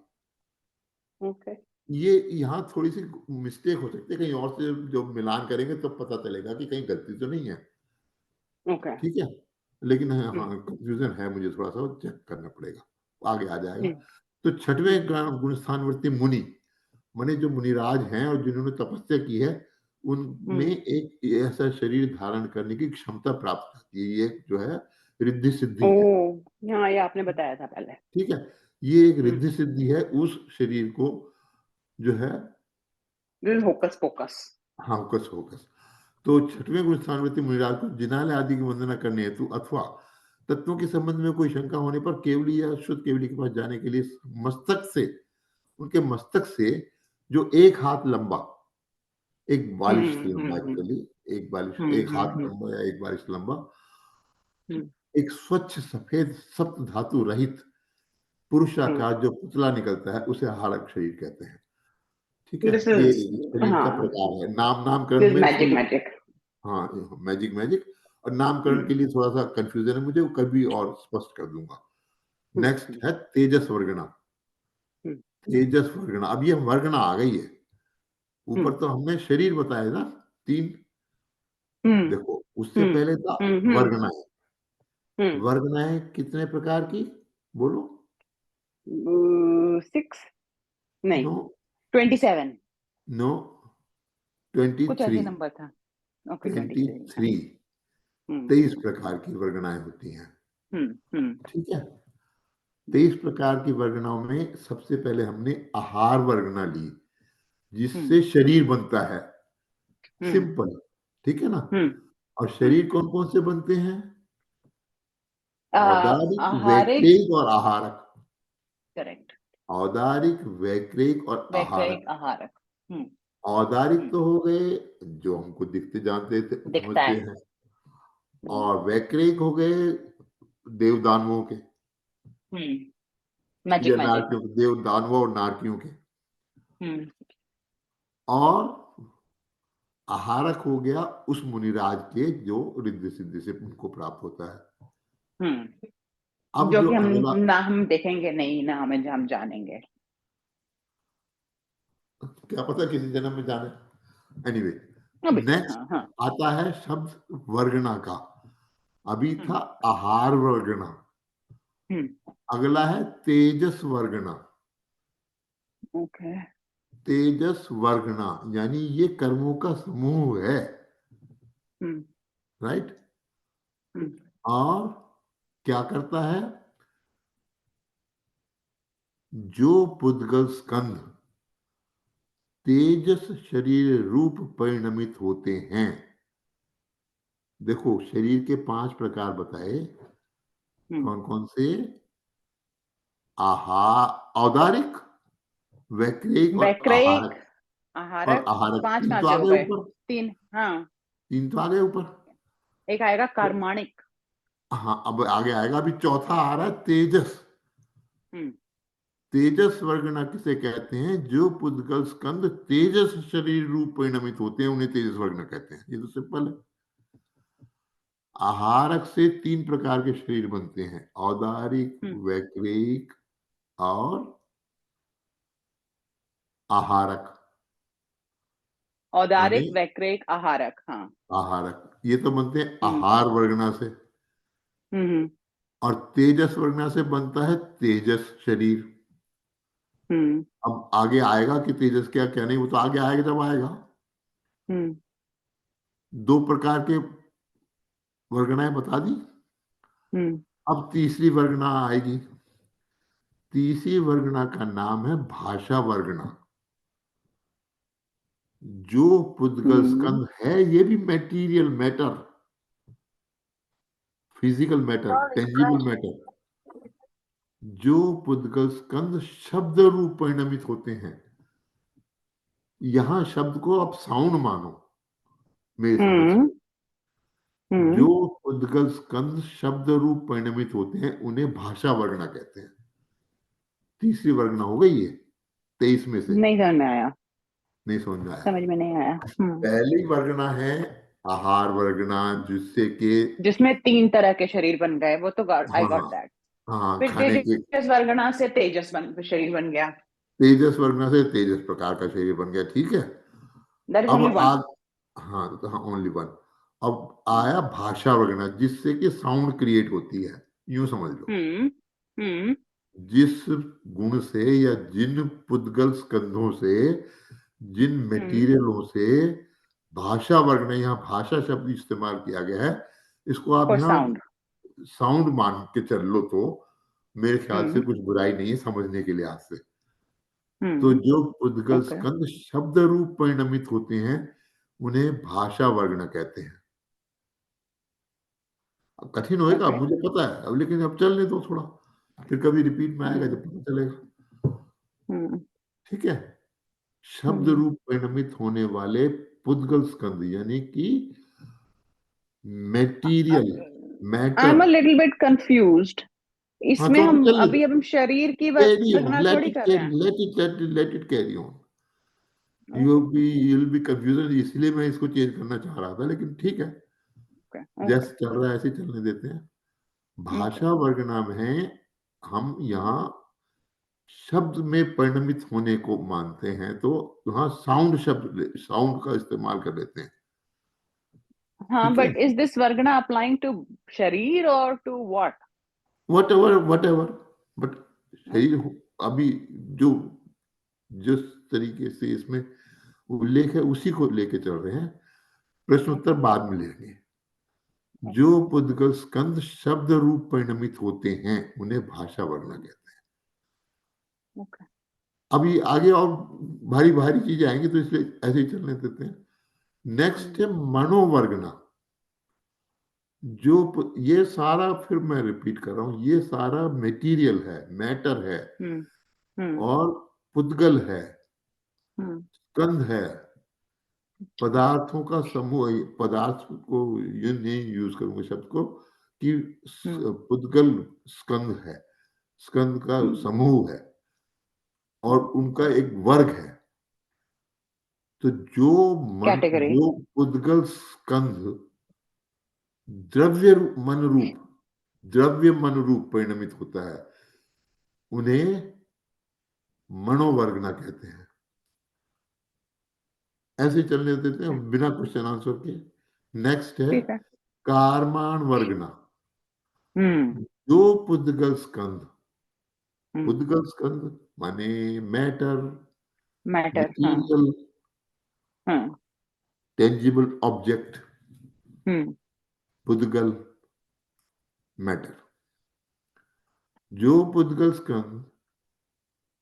[SPEAKER 2] ओके।
[SPEAKER 1] ये यहाँ थोड़ी सी मिस्टेक हो सकती है, कहीं और से जब मिलान करेंगे तब तो पता चलेगा कि कहीं गलती तो नहीं है।
[SPEAKER 2] ओके।
[SPEAKER 1] ठीक है, लेकिन हाँ
[SPEAKER 2] हम्म
[SPEAKER 1] हाँ कंफ्यूजन है, मुझे थोड़ा सा चेक करना पड़ेगा, आगे आ जाएगा।
[SPEAKER 2] हम्म
[SPEAKER 1] तो
[SPEAKER 2] हम्म
[SPEAKER 1] छठवें गुण स्थानवर्ती मुनि, माने जो मुनिराज हैं और जिन्होंने तपस्या की है, उनमें
[SPEAKER 2] हम्म
[SPEAKER 1] एक ऐसा शरीर धारण करने की क्षमता प्राप्त होती है। ये जो है रिद्धि
[SPEAKER 2] ओ,
[SPEAKER 1] सिद्धि है।
[SPEAKER 2] हाँ ये आपने बताया था पहले।
[SPEAKER 1] ठीक है, ये एक
[SPEAKER 2] हम्म
[SPEAKER 1] रिद्धि सिद्धि है उस शरीर को जो है।
[SPEAKER 2] This hocus focus.
[SPEAKER 1] हाँ, होकस होकस। तो छठवें गुण स्थानवर्ती मुनिराज को जिनालय आदि की वंदना करने हेतु अथवा तत्वों के संबंध में कोई शंका होने पर केवली या शुद्ध केवली के पास जाने के लिए मस्तक से, उनके मस्तक से जो एक हाथ लंबा, एक बालिश लंबा,
[SPEAKER 2] हम्म
[SPEAKER 1] एक्चुअली एक बालिश, एक हाथ
[SPEAKER 2] हम्म
[SPEAKER 1] लंबा या एक बालिश लंबा,
[SPEAKER 2] हम्म
[SPEAKER 1] एक स्वच्छ सफेद सप्त धातु रहित
[SPEAKER 2] हम्म
[SPEAKER 1] पुरुषाकार जो पुतला निकलता है, उसे हारक शरीर कहते हैं। ठीक है,
[SPEAKER 2] दिस
[SPEAKER 1] ये
[SPEAKER 2] इज,
[SPEAKER 1] शरीर का
[SPEAKER 2] हाँ
[SPEAKER 1] प्रकार है। नामकरण
[SPEAKER 2] दिस
[SPEAKER 1] में
[SPEAKER 2] मैजिक
[SPEAKER 1] थोड़ी,
[SPEAKER 2] मैजिक।
[SPEAKER 1] हाँ मैजिक मैजिक, और नामकरण के लिए थोड़ा सा कंफ्यूजन है मुझे, वो कभी और स्पष्ट कर दूंगा। नेक्स्ट है तेजस वर्गना।
[SPEAKER 2] हम्म
[SPEAKER 1] तेजस वर्गना, अब ये वर्गना आ गई है। ऊपर
[SPEAKER 2] हम्म
[SPEAKER 1] तो हमने शरीर बताया ना, तीन।
[SPEAKER 2] हम्म
[SPEAKER 1] देखो उससे पहले था
[SPEAKER 2] हम्म
[SPEAKER 1] वर्गनाएं।
[SPEAKER 2] हम्म
[SPEAKER 1] वर्गनाएं कितने प्रकार की, बोलो।
[SPEAKER 2] 6, नहीं
[SPEAKER 1] नो
[SPEAKER 2] 27,
[SPEAKER 1] नो, ट्वेंटी
[SPEAKER 2] कुछ
[SPEAKER 1] थ्री
[SPEAKER 2] ऐसे नंबर था। ओके 23।
[SPEAKER 1] 23
[SPEAKER 2] हम्म
[SPEAKER 1] 23 प्रकार की वर्गनाएं होती हैं।
[SPEAKER 2] हम्म
[SPEAKER 1] ठीक है, 23 प्रकार की वर्गनाओं में सबसे पहले हमने आहार वर्गना ली,
[SPEAKER 2] हम्म
[SPEAKER 1] जिससे शरीर बनता है।
[SPEAKER 2] हम्म
[SPEAKER 1] सिंपल, ठीक है ना।
[SPEAKER 2] हम्म
[SPEAKER 1] और
[SPEAKER 2] हम्म
[SPEAKER 1] शरीर कौन कौन से बनते हैं? औदारिक,
[SPEAKER 2] आहारिक,
[SPEAKER 1] वैक्रिक और आहारक।
[SPEAKER 2] करेक्ट,
[SPEAKER 1] औदारिक, वैक्रिक और आहारक।
[SPEAKER 2] वैक्रिक आहारक। हम्म
[SPEAKER 1] औदारिक
[SPEAKER 2] हम्म
[SPEAKER 1] तो हो गए जो हमको दिखते जानते थे,
[SPEAKER 2] दिखता
[SPEAKER 1] समझते
[SPEAKER 2] है।
[SPEAKER 1] हैं। और वैक्रिक हो गए देव दानवों के, या
[SPEAKER 2] मैजिक मैजिक।
[SPEAKER 1] नारकियों के, देव दानवों और नारकियों के।
[SPEAKER 2] हम्म
[SPEAKER 1] और आहारक हो गया उस मुनिराज के जो रिद्धि सिद्धि से उनको प्राप्त होता है। अब
[SPEAKER 2] जो
[SPEAKER 1] जो
[SPEAKER 2] कि हम
[SPEAKER 1] अगला,
[SPEAKER 2] ना हम देखेंगे नहीं, ना हमें हम जानेंगे।
[SPEAKER 1] क्या पता किसी जन्म में जाने। एनीवे,
[SPEAKER 2] अभी
[SPEAKER 1] नेक्स्ट
[SPEAKER 2] हाँ हाँ।
[SPEAKER 1] आता है शब्द वर्गना का। अभी था
[SPEAKER 2] हम्म
[SPEAKER 1] आहार वर्गना,
[SPEAKER 2] हम्म
[SPEAKER 1] अगला है तेजस वर्गना।
[SPEAKER 2] ओके।
[SPEAKER 1] तेजस वर्गना यानी ये कर्मों का समूह है,
[SPEAKER 2] हम्म
[SPEAKER 1] राइट।
[SPEAKER 2] हम्म
[SPEAKER 1] और क्या करता है, जो पुद्गल स्कंध तेजस शरीर रूप परिणमित होते हैं। देखो शरीर के 5 प्रकार बताए,
[SPEAKER 2] हम्म
[SPEAKER 1] कौन कौन से? आहार, औदारिक, वैक्रिक और
[SPEAKER 2] वैक्रिक,
[SPEAKER 1] आहारक। और
[SPEAKER 2] आहारक।
[SPEAKER 1] आहारक
[SPEAKER 2] 5
[SPEAKER 1] तीन
[SPEAKER 2] कहाँ
[SPEAKER 1] तो
[SPEAKER 2] से
[SPEAKER 1] आ
[SPEAKER 2] हो
[SPEAKER 1] गए
[SPEAKER 2] गए?
[SPEAKER 1] ऊपर,
[SPEAKER 2] 3, हाँ।
[SPEAKER 1] तीन तो आ गए ऊपर।
[SPEAKER 2] एक आएगा
[SPEAKER 1] तो
[SPEAKER 2] कार्माणिक।
[SPEAKER 1] हाँ, अब आगे आएगा, अभी चौथा आ रहा है तेजस।
[SPEAKER 2] हम्म
[SPEAKER 1] तेजस वर्गना किसे कहते हैं? जो पुद्गल स्कंद तेजस शरीर रूप परिणमित होते हैं, उन्हें तेजस वर्गना कहते हैं। ये तो सिंपल है। आहारक से 3 प्रकार के शरीर बनते हैं, औदारिक,
[SPEAKER 2] हम्म
[SPEAKER 1] वैक्रिक और आहारक। माने
[SPEAKER 2] औदारिक, वैक्रिक, आहारक, हाँ।
[SPEAKER 1] आहारक ये तो बनते हैं
[SPEAKER 2] हम्म
[SPEAKER 1] आहार वर्गना से।
[SPEAKER 2] हम्म
[SPEAKER 1] और तेजस वर्गना से बनता है तेजस शरीर।
[SPEAKER 2] हम्म
[SPEAKER 1] अब आगे आएगा कि तेजस क्या क्या नहीं, वो तो आगे आएगा जब आएगा।
[SPEAKER 2] हम्म
[SPEAKER 1] 2 प्रकार के वर्गनाएं बता दी।
[SPEAKER 2] हम्म
[SPEAKER 1] अब तीसरी वर्गना आएगी, तीसरी वर्गना का नाम है भाषा वर्गना। जो पुद्गल
[SPEAKER 2] हम्म
[SPEAKER 1] स्कंद है ये भी material matter, physical matter, tangible matter. जो पुद्गल स्कंद शब्द रूप परिणमित होते हैं, यहां शब्द को आप साउंड मानो मेरी समझ से।
[SPEAKER 2] हम्म
[SPEAKER 1] जो
[SPEAKER 2] हम्म
[SPEAKER 1] उद्गल स्कंद शब्द रूप परिणमित होते हैं उन्हें भाषा वर्गना कहते हैं। तीसरी वर्गना हो गई ये 23 में से।
[SPEAKER 2] नहीं समझ में आया।
[SPEAKER 1] नहीं समझ में आया।
[SPEAKER 2] समझ में नहीं आया।
[SPEAKER 1] पहली वर्गना है आहार वर्गना, जिससे कि
[SPEAKER 2] जिसमें 3 तरह के शरीर बन गए, वो तो आई
[SPEAKER 1] हाँ
[SPEAKER 2] गॉट दैट।
[SPEAKER 1] हाँ
[SPEAKER 2] फिर
[SPEAKER 1] खाने के।
[SPEAKER 2] तेजस वर्गना से तेजस शरीर बन गया।
[SPEAKER 1] तेजस वर्गना से तेजस प्रकार का शरीर बन गया, ठीक है।
[SPEAKER 2] दैट इज
[SPEAKER 1] अब
[SPEAKER 2] ओनली वन।
[SPEAKER 1] आ हाँ तो हाँ ओनली वन। अब आया भाषा वर्गना, जिससे कि साउंड क्रिएट होती है, यूं समझ लो।
[SPEAKER 2] हम्म हम्म
[SPEAKER 1] जिस गुण से या जिन पुद्गल स्कंधों से, जिन
[SPEAKER 2] हम्म
[SPEAKER 1] मेटीरियलों से भाषा वर्ग ने यहाँ भाषा शब्द इस्तेमाल किया गया है, इसको आप
[SPEAKER 2] फॉर
[SPEAKER 1] यहाँ
[SPEAKER 2] साउंड।
[SPEAKER 1] साउंड मान के चल लो तो मेरे ख्याल से
[SPEAKER 2] हम्म
[SPEAKER 1] कुछ बुराई नहीं है समझने के लिहाज से। तो
[SPEAKER 2] हम्म
[SPEAKER 1] जो पुद्गल
[SPEAKER 2] ओके
[SPEAKER 1] स्कंद शब्द रूप परिणमित होते हैं उन्हें भाषा वर्ग कहते हैं। अब कठिन होएगा,
[SPEAKER 2] ओके।
[SPEAKER 1] मुझे पता है, अब लेकिन अब चलने दो थोड़ा, फिर कभी रिपीट में आएगा
[SPEAKER 2] हम्म
[SPEAKER 1] जब पता चलेगा।
[SPEAKER 2] हम्म
[SPEAKER 1] ठीक है। शब्द
[SPEAKER 2] हम्म
[SPEAKER 1] रूप परिणमित होने वाले पुद्गल स्कंद यानी कि material
[SPEAKER 2] I
[SPEAKER 1] matter.
[SPEAKER 2] Am a little bit confused.
[SPEAKER 1] हाँ
[SPEAKER 2] इसमें
[SPEAKER 1] तो
[SPEAKER 2] हम
[SPEAKER 1] चलिए,
[SPEAKER 2] अभी अब हम शरीर की
[SPEAKER 1] कैरी ऑन,
[SPEAKER 2] वर्गना
[SPEAKER 1] लेट
[SPEAKER 2] थोड़ी
[SPEAKER 1] इट
[SPEAKER 2] कर रहे
[SPEAKER 1] कैरी,
[SPEAKER 2] हैं।
[SPEAKER 1] Let it carry on.
[SPEAKER 2] Okay
[SPEAKER 1] you'll be confusion, इसलिए मैं इसको चेंज करना चाह रहा था, लेकिन ठीक है,
[SPEAKER 2] ओके ओके
[SPEAKER 1] जैसे चल रहा है ऐसे ही चलने देते हैं।
[SPEAKER 2] ओके।
[SPEAKER 1] भाषा वर्ग नाम है, हम यहाँ शब्द में परिणमित होने को मानते हैं तो यहाँ साउंड का इस्तेमाल कर लेते हैं।
[SPEAKER 2] हाँ,
[SPEAKER 1] ठीक है।
[SPEAKER 2] But is this gonna applying to शरीर और to what?
[SPEAKER 1] Whatever but शरीर अभी जो जिस तरीके से इसमें उल्लेख है उसी को लेके चल रहे हैं, प्रश्न उत्तर
[SPEAKER 2] ओके
[SPEAKER 1] बाद में लेंगे। जो
[SPEAKER 2] ओके
[SPEAKER 1] पुद्गल स्कंद शब्द रूप परिणमित होते हैं उन्हें भाषा वर्णना कहते हैं।
[SPEAKER 2] ओके।
[SPEAKER 1] अभी आगे और भारी भारी चीजें आएंगी तो इसलिए ऐसे ही चलने देते हैं। नेक्स्ट है मनोवर्गना। ये सारा, फिर मैं रिपीट कर रहा हूं, ये सारा मटेरियल है, मैटर है,
[SPEAKER 2] हम्म हम्म
[SPEAKER 1] और पुद्गल है,
[SPEAKER 2] हम्म
[SPEAKER 1] स्कंद है, पदार्थों का समूह है। पदार्थ को ये नहीं यूज करूंगा शब्द को कि
[SPEAKER 2] हम्म
[SPEAKER 1] पुद्गल स्कंद है, स्कंद का
[SPEAKER 2] हम्म
[SPEAKER 1] समूह है और उनका एक वर्ग है। तो
[SPEAKER 2] कैटेगरी।
[SPEAKER 1] जो पुद्गल स्कंध द्रव्य मन रूप, द्रव्य मन रूप परिणमित होता है उन्हें मनोवर्गना कहते हैं। ऐसे ही चलने देते हैं बिना क्वेश्चन आंसर के। नेक्स्ट है
[SPEAKER 2] ठीक है।
[SPEAKER 1] कारमान वर्गना।
[SPEAKER 2] हम्म
[SPEAKER 1] जो पुद्गल स्कंध,
[SPEAKER 2] हम्म
[SPEAKER 1] पुद्गल स्कंध माने मैटर,
[SPEAKER 2] मैटर। हाँ
[SPEAKER 1] मटीरियल,
[SPEAKER 2] हाँ।
[SPEAKER 1] टेंजिबल ऑब्जेक्ट,
[SPEAKER 2] हम्म
[SPEAKER 1] पुद्गल, मैटर। जो पुद्गल स्कंध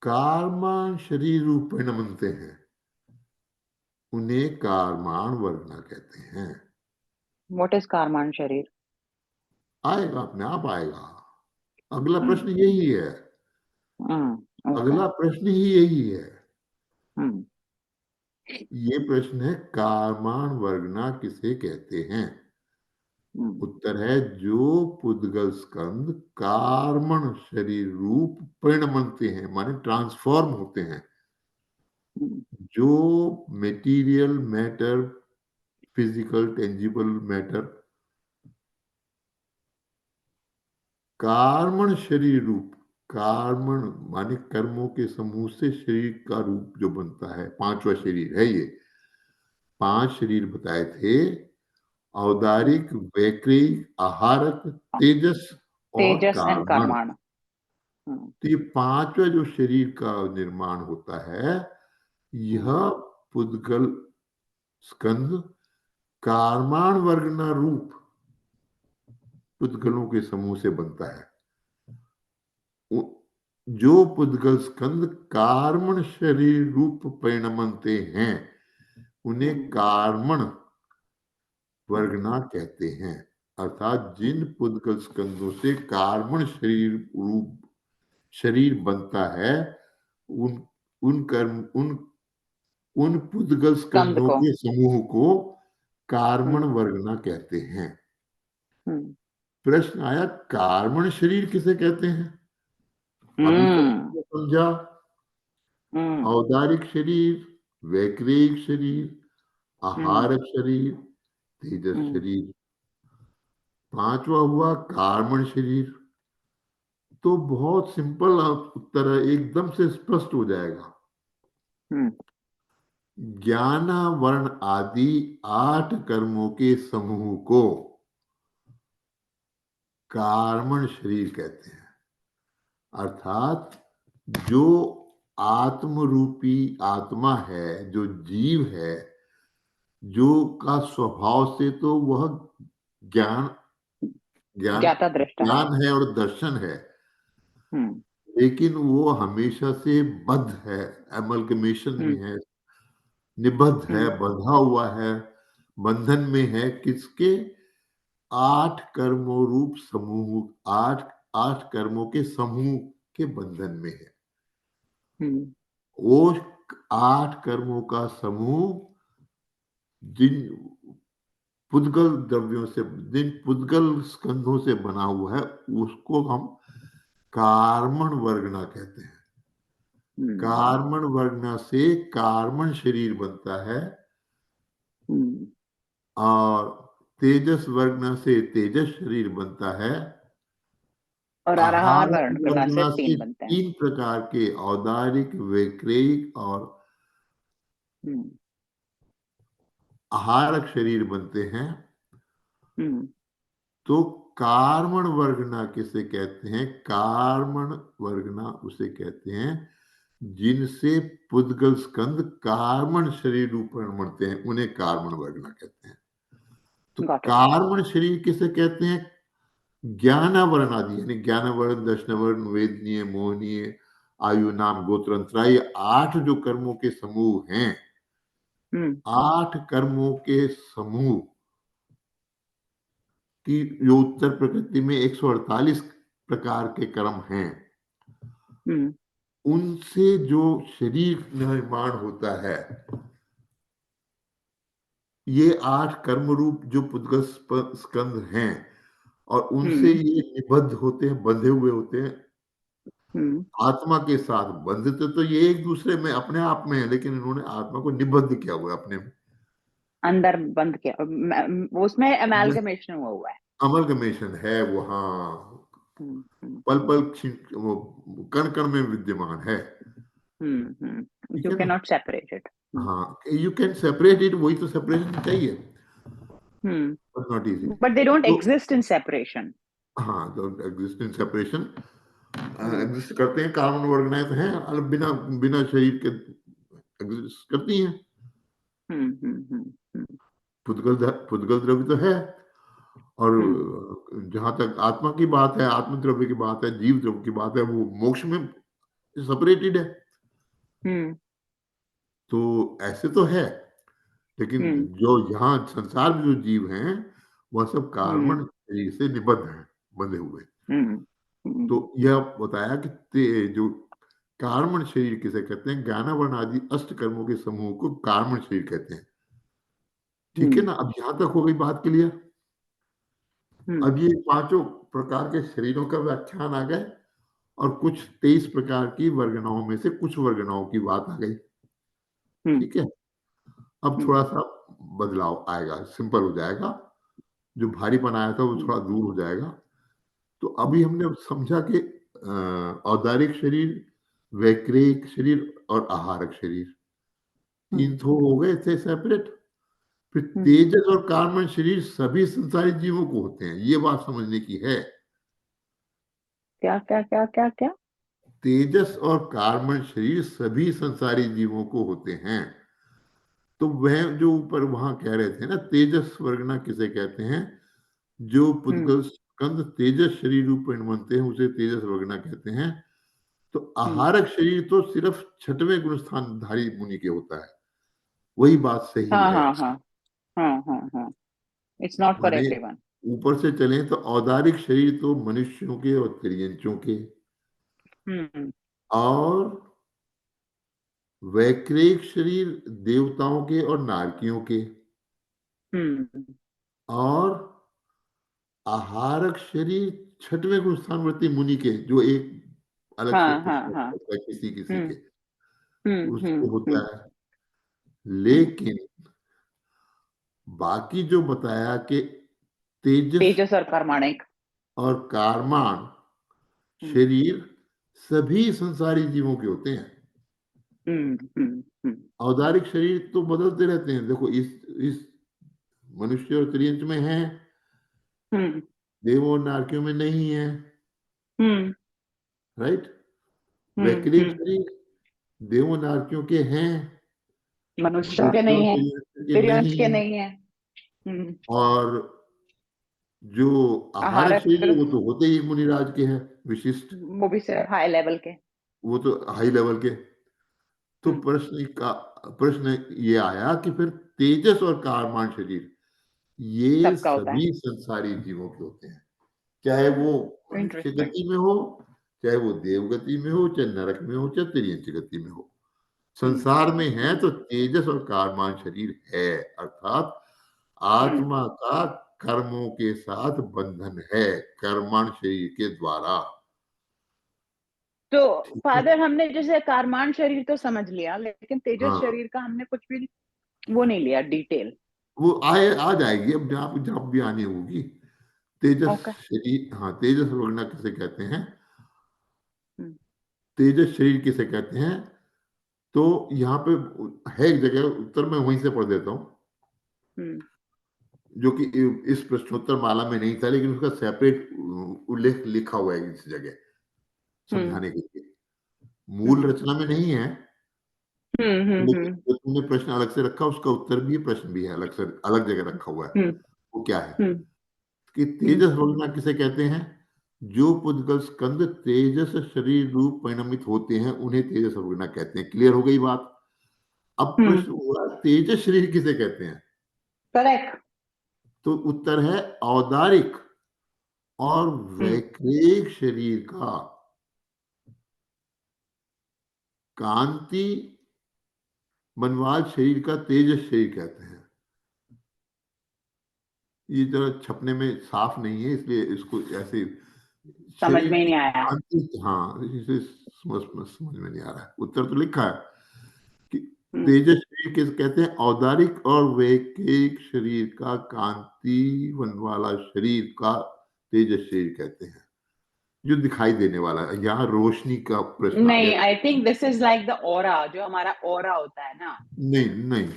[SPEAKER 1] कारमान शरीर रूप परिणमते हैं उन्हें कारमान वर्गना कहते हैं।
[SPEAKER 2] व्हाट इज कारमान शरीर?
[SPEAKER 1] आएगा, अपने आप आएगा। अगला
[SPEAKER 2] हम्म
[SPEAKER 1] प्रश्न यही है,
[SPEAKER 2] ओके।
[SPEAKER 1] अगला प्रश्न ही यही है।
[SPEAKER 2] हम्म
[SPEAKER 1] ये प्रश्न है कारमान वर्गना किसे कहते हैं।
[SPEAKER 2] हम्म
[SPEAKER 1] उत्तर है जो पुद्गल स्कंद कार्मण शरीर रूप परिणमते हैं माने ट्रांसफॉर्म होते हैं।
[SPEAKER 2] हम्म
[SPEAKER 1] जो material matter, physical tangible matter कार्मण शरीर रूप, कार्मण माने कर्मों के समूह से शरीर का रूप जो बनता है, पांचवा शरीर है ये। 5 शरीर बताए थे, औदारिक, वैक्रिक, आहारक, तेजस और
[SPEAKER 2] तेजस एंड
[SPEAKER 1] कार्बन।
[SPEAKER 2] कारमान। हम्म
[SPEAKER 1] तो ये पांचवा जो शरीर का निर्माण होता है, यह
[SPEAKER 2] हम्म
[SPEAKER 1] पुद्गल स्कंद कार्माण वर्गना रूप पुद्गलों के समूह से बनता है। जो पुद्गल स्कंद कार्मण शरीर रूप परिणमते हैं उन्हें कार्मण वर्गना कहते हैं। अर्थात जिन पुद्गल स्कंदों से कार्बन शरीर बनता है उन उन कर्म उन पुद्गल
[SPEAKER 2] स्कंद
[SPEAKER 1] स्कंदों
[SPEAKER 2] को।
[SPEAKER 1] के समूह को कार्बन
[SPEAKER 2] हम्म
[SPEAKER 1] वर्गना कहते हैं।
[SPEAKER 2] हम्म
[SPEAKER 1] प्रश्न आया कार्बन शरीर किसे कहते हैं? अभी तक
[SPEAKER 2] हम्म
[SPEAKER 1] हमने समझा
[SPEAKER 2] हम्म
[SPEAKER 1] औदारिक शरीर, वैक्रिक शरीर,
[SPEAKER 2] हम्म
[SPEAKER 1] आहारक शरीर, तेजस
[SPEAKER 2] हम्म
[SPEAKER 1] शरीर। पांचवा हुआ कार्बन शरीर। तो बहुत सिंपल उत्तर है, एकदम से स्पष्ट हो जाएगा।
[SPEAKER 2] हम्म
[SPEAKER 1] ज्ञान वर्ण आदि 8 कर्मों के समूह को कार्बन शरीर कहते हैं। अर्थात जो आत्म रूपी आत्मा है, जो जीव है, जो का स्वभाव से तो वह ज्ञान ज्ञान
[SPEAKER 2] ज्ञाता दृष्टा है।
[SPEAKER 1] ज्ञान है और दर्शन है,
[SPEAKER 2] हम्म
[SPEAKER 1] लेकिन वो हमेशा से बद्ध है, एमलगमेशन में
[SPEAKER 2] हम्म
[SPEAKER 1] है, निबद्ध है,
[SPEAKER 2] हम्म
[SPEAKER 1] बंधा हुआ है, बंधन में है। किसके? 8 कर्मों रूप समूह, 8 कर्मों के समूह के बंधन में है।
[SPEAKER 2] हम्म
[SPEAKER 1] वो 8 कर्मों का समूह जिन पुद्गल द्रव्यों से, जिन पुद्गल स्कंधों से बना हुआ है, उसको हम कार्बन वर्गना कहते हैं।
[SPEAKER 2] हम्म
[SPEAKER 1] कार्बन वर्गना से कार्बन शरीर बनता है
[SPEAKER 2] हम्म
[SPEAKER 1] और तेजस वर्गना से तेजस शरीर बनता है।
[SPEAKER 2] और आहार
[SPEAKER 1] आहार
[SPEAKER 2] वर्ण करना से
[SPEAKER 1] वर्गना से
[SPEAKER 2] 3 बनते हैं।
[SPEAKER 1] 3 प्रकार के औदारिक, वैक्रिक और
[SPEAKER 2] हम्म
[SPEAKER 1] आहारक शरीर बनते हैं।
[SPEAKER 2] हम्म
[SPEAKER 1] तो कार्बन वर्गना किसे कहते हैं? कार्बन वर्गना उसे कहते हैं जिनसे पुद्गल स्कंद कार्बन शरीर रूप में बनते हैं, उन्हें कार्बन वर्गना कहते हैं। तो
[SPEAKER 2] गॉट इट।
[SPEAKER 1] कार्बन शरीर किसे कहते हैं? ज्ञानावरण आदि, यानी ज्ञानावरण, दर्शनावरण, वेदनीय, मोहनीय, आयु, नाम, गोत्र, अंतरा, ये 8 जो कर्मों के समूह हैं,
[SPEAKER 2] हम्म
[SPEAKER 1] 8 कर्मों के समूह की जो उत्तर प्रकृति में 148 प्रकार के कर्म हैं,
[SPEAKER 2] हम्म
[SPEAKER 1] उनसे जो शरीर निर्माण होता है, ये 8 कर्म रूप जो पुद्गल स्कंद हैं, और उनसे
[SPEAKER 2] हम्म
[SPEAKER 1] ये निबद्ध होते हैं, बंधे हुए होते हैं
[SPEAKER 2] हम्म
[SPEAKER 1] आत्मा के साथ। बंधते तो ये एक दूसरे में अपने आप में है, लेकिन इन्होंने आत्मा को निबद्ध किया हुआ है अपने
[SPEAKER 2] अंदर बंद किया, उसमें
[SPEAKER 1] में।
[SPEAKER 2] अमेलगमेशन हुआ हुआ है।
[SPEAKER 1] अमलगमेशन है वो, हाँ,
[SPEAKER 2] हम्म
[SPEAKER 1] पल पल वो कण कण में विद्यमान है। ठीक
[SPEAKER 2] यू
[SPEAKER 1] है
[SPEAKER 2] कैन
[SPEAKER 1] ना?
[SPEAKER 2] Not separate it.
[SPEAKER 1] हाँ, यू कैन सेपरेट इट, वही तो सेपरेशन चाहिए, but not easy.
[SPEAKER 2] But they don't
[SPEAKER 1] तो
[SPEAKER 2] एग्जिस्ट इन सेपरेशन।
[SPEAKER 1] हाँ, तो exist in separation,
[SPEAKER 2] hmm
[SPEAKER 1] exist करते हैं, कार्बन ऑर्गेनाइज हैं, बिना बिना शरीर के एग्जिस्ट करती हैं।
[SPEAKER 2] हम्म हम्म हम्म हम्म
[SPEAKER 1] पुद्गल द्रव्य तो है। और
[SPEAKER 2] हम्म
[SPEAKER 1] जहां तक आत्मा की बात है, आत्म द्रव्य की बात है, जीव द्रव्य की बात है, वो मोक्ष में सेपरेटेड है।
[SPEAKER 2] हम्म
[SPEAKER 1] तो ऐसे तो है, लेकिन
[SPEAKER 2] हम्म
[SPEAKER 1] जो यहाँ संसार में जो जीव हैं, वह सब
[SPEAKER 2] हम्म
[SPEAKER 1] कार्बन शरीर से निबद्ध हैं, बंधे हुए।
[SPEAKER 2] हम्म
[SPEAKER 1] तो
[SPEAKER 2] हम्म
[SPEAKER 1] यह बताया कि जो कार्बन शरीर किसे कहते हैं? ज्ञानावरण आदि 8 कर्मों के समूह को कार्बन शरीर कहते हैं। ठीक है
[SPEAKER 2] हम्म
[SPEAKER 1] ना? अब यहां तक हो गई बात क्लियर।
[SPEAKER 2] हम्म
[SPEAKER 1] अब ये पांचों प्रकार के शरीरों का व्याख्यान आ गए, और कुछ 23 प्रकार की वर्गनाओं में से कुछ वर्गनाओं की बात आ गई।
[SPEAKER 2] हम्म
[SPEAKER 1] ठीक है? अब
[SPEAKER 2] हम्म
[SPEAKER 1] थोड़ा सा बदलाव आएगा, सिंपल हो जाएगा। जो भारीपन आया था वो
[SPEAKER 2] हम्म
[SPEAKER 1] थोड़ा दूर हो जाएगा। तो अभी हमने समझा कि औदारिक शरीर, वैक्रिक शरीर और आहारक शरीर,
[SPEAKER 2] हम्म
[SPEAKER 1] 3 तो हो गए थे सेपरेट। फिर
[SPEAKER 2] हम्म
[SPEAKER 1] तेजस और कार्बन शरीर सभी संसारी जीवों को होते हैं, ये बात समझने की है।
[SPEAKER 2] क्या क्या क्या क्या क्या?
[SPEAKER 1] तेजस और कार्बन शरीर सभी संसारी जीवों को होते हैं। तो वह जो ऊपर वहां कह रहे थे ना, तेजस वर्गना किसे कहते हैं? जो
[SPEAKER 2] हम्म
[SPEAKER 1] पुद्गल स्कंद तेजस शरीर रूप में बनते हैं, उसे तेजस वर्गना कहते हैं। तो आहारक शरीर तो सिर्फ छठवें गुण स्थानधारी मुनि के होता है, वही बात सही
[SPEAKER 2] हाँ
[SPEAKER 1] है।
[SPEAKER 2] हाँ हाँ हाँ हाँ हाँ, इट्स नॉट फॉर
[SPEAKER 1] माने
[SPEAKER 2] एवरीवन।
[SPEAKER 1] ऊपर से चलें तो औदारिक शरीर तो मनुष्यों के और त्रियंचों के,
[SPEAKER 2] हम्म
[SPEAKER 1] और वैक्रिक शरीर देवताओं के और नारकियों के,
[SPEAKER 2] हम्म
[SPEAKER 1] और आहारक शरीर छठवें गुण स्थानवर्ती मुनि के, जो एक अलग से
[SPEAKER 2] हाँ हाँ
[SPEAKER 1] प्रश्न
[SPEAKER 2] हाँ।
[SPEAKER 1] होता है किसी किसी
[SPEAKER 2] हम्म
[SPEAKER 1] के, उसको होता
[SPEAKER 2] हम्म।
[SPEAKER 1] है। लेकिन बाकी जो बताया कि तेजस
[SPEAKER 2] तेजस और कर्माणिक।
[SPEAKER 1] और कारमान
[SPEAKER 2] हम्म
[SPEAKER 1] शरीर सभी संसारी जीवों के होते हैं।
[SPEAKER 2] हम्म।
[SPEAKER 1] औदारिक शरीर तो बदलते रहते हैं, देखो इस मनुष्य और त्रियंच में है,
[SPEAKER 2] हम्म
[SPEAKER 1] देवों और नारकियों में नहीं है,
[SPEAKER 2] हम्म
[SPEAKER 1] राइट। वैक्रिक
[SPEAKER 2] हम्म।
[SPEAKER 1] शरीर देवों नारकियों के हैं,
[SPEAKER 2] मनुष्य के
[SPEAKER 1] मनुष्यों
[SPEAKER 2] नहीं
[SPEAKER 1] और
[SPEAKER 2] है,
[SPEAKER 1] त्रियंच के
[SPEAKER 2] तिर्यंच
[SPEAKER 1] नहीं
[SPEAKER 2] के
[SPEAKER 1] है।
[SPEAKER 2] नहीं है। हम्म।
[SPEAKER 1] और जो आहारक
[SPEAKER 2] आहारक
[SPEAKER 1] शरीर है
[SPEAKER 2] फिर
[SPEAKER 1] वो तो होते ही मुनिराज के हैं, विशिष्ट,
[SPEAKER 2] वो भी हाई लेवल के।
[SPEAKER 1] वो तो हाई लेवल के। तो
[SPEAKER 2] हम्म।
[SPEAKER 1] प्रश्न ये आया कि फिर तेजस और कारमान शरीर ये
[SPEAKER 2] सबका होता है।
[SPEAKER 1] सभी संसारी जीवों के होते हैं, चाहे वो मनुष्य
[SPEAKER 2] इंटरेस्टिंग।
[SPEAKER 1] गति में हो, चाहे वो देव गति में हो, चाहे नरक में हो, चाहे तिर्यंच गति में हो। संसार में है तो
[SPEAKER 2] हम्म।
[SPEAKER 1] तेजस और कारमान शरीर है, अर्थात
[SPEAKER 2] हम्म।
[SPEAKER 1] आत्मा का कर्मों के साथ बंधन है, कर्मण शरीर के द्वारा।
[SPEAKER 2] तो
[SPEAKER 1] ठीक है।
[SPEAKER 2] फादर, हमने जैसे कारमान शरीर तो समझ लिया, लेकिन तेजस
[SPEAKER 1] हाँ,
[SPEAKER 2] शरीर का हमने कुछ भी वो नहीं लिया डिटेल।
[SPEAKER 1] वो आ जाएगी अब, जब भी आनी होगी। तेजस
[SPEAKER 2] ओके।
[SPEAKER 1] शरीर, हाँ, तेजस वगना किसे कहते हैं,
[SPEAKER 2] हम्म
[SPEAKER 1] तेजस शरीर किसे कहते हैं, तो यहाँ पे है एक जगह, उत्तर में वहीं से पढ़ देता हूँ,
[SPEAKER 2] हम्म
[SPEAKER 1] जो कि इस प्रश्नोत्तर माला में नहीं था, लेकिन उसका सेपरेट उल्लेख लिखा हुआ है इस जगह
[SPEAKER 2] हम्म
[SPEAKER 1] समझाने के लिए। मूल
[SPEAKER 2] हम्म
[SPEAKER 1] रचना में नहीं है, लेकिन
[SPEAKER 2] हम्म
[SPEAKER 1] जो तुमने प्रश्न अलग से रखा उसका उत्तर भी है, प्रश्न भी है अलग से, अलग जगह रखा हुआ है।
[SPEAKER 2] हम्म
[SPEAKER 1] वो क्या है
[SPEAKER 2] हम्म
[SPEAKER 1] कि
[SPEAKER 2] हम्म
[SPEAKER 1] तेजस वगना किसे कहते हैं, जो पुद्गल स्कंद तेजस शरीर रूप परिणमित होते हैं उन्हें तेजस वगना कहते हैं। क्लियर हो गई बात। अब
[SPEAKER 2] हम्म।
[SPEAKER 1] प्रश्न हुआ तेजस शरीर किसे कहते हैं,
[SPEAKER 2] करेक्ट।
[SPEAKER 1] तो उत्तर है औदारिक और
[SPEAKER 2] हम्म
[SPEAKER 1] वैक्रिक शरीर का कांति मनवाल शरीर का तेजस शरीर कहते हैं। ये जरा छपने में साफ नहीं है, इसलिए इसको ऐसे
[SPEAKER 2] समझ
[SPEAKER 1] शरीर
[SPEAKER 2] में ही
[SPEAKER 1] की
[SPEAKER 2] नहीं आया।
[SPEAKER 1] कांति, हाँ, इसे समझ में नहीं आ रहा है। उत्तर तो लिखा है कि
[SPEAKER 2] हम्म
[SPEAKER 1] तेजस शरीर किसे कहते हैं, औदारिक और वैक्रिक शरीर का कांतिवन वाला शरीर का तेजस शरीर कहते हैं, जो दिखाई देने वाला है। यहाँ रोशनी का प्रश्न आ गया।
[SPEAKER 2] नहीं, I think this is like the aura, जो हमारा ऑरा होता है ना।
[SPEAKER 1] नहीं नहीं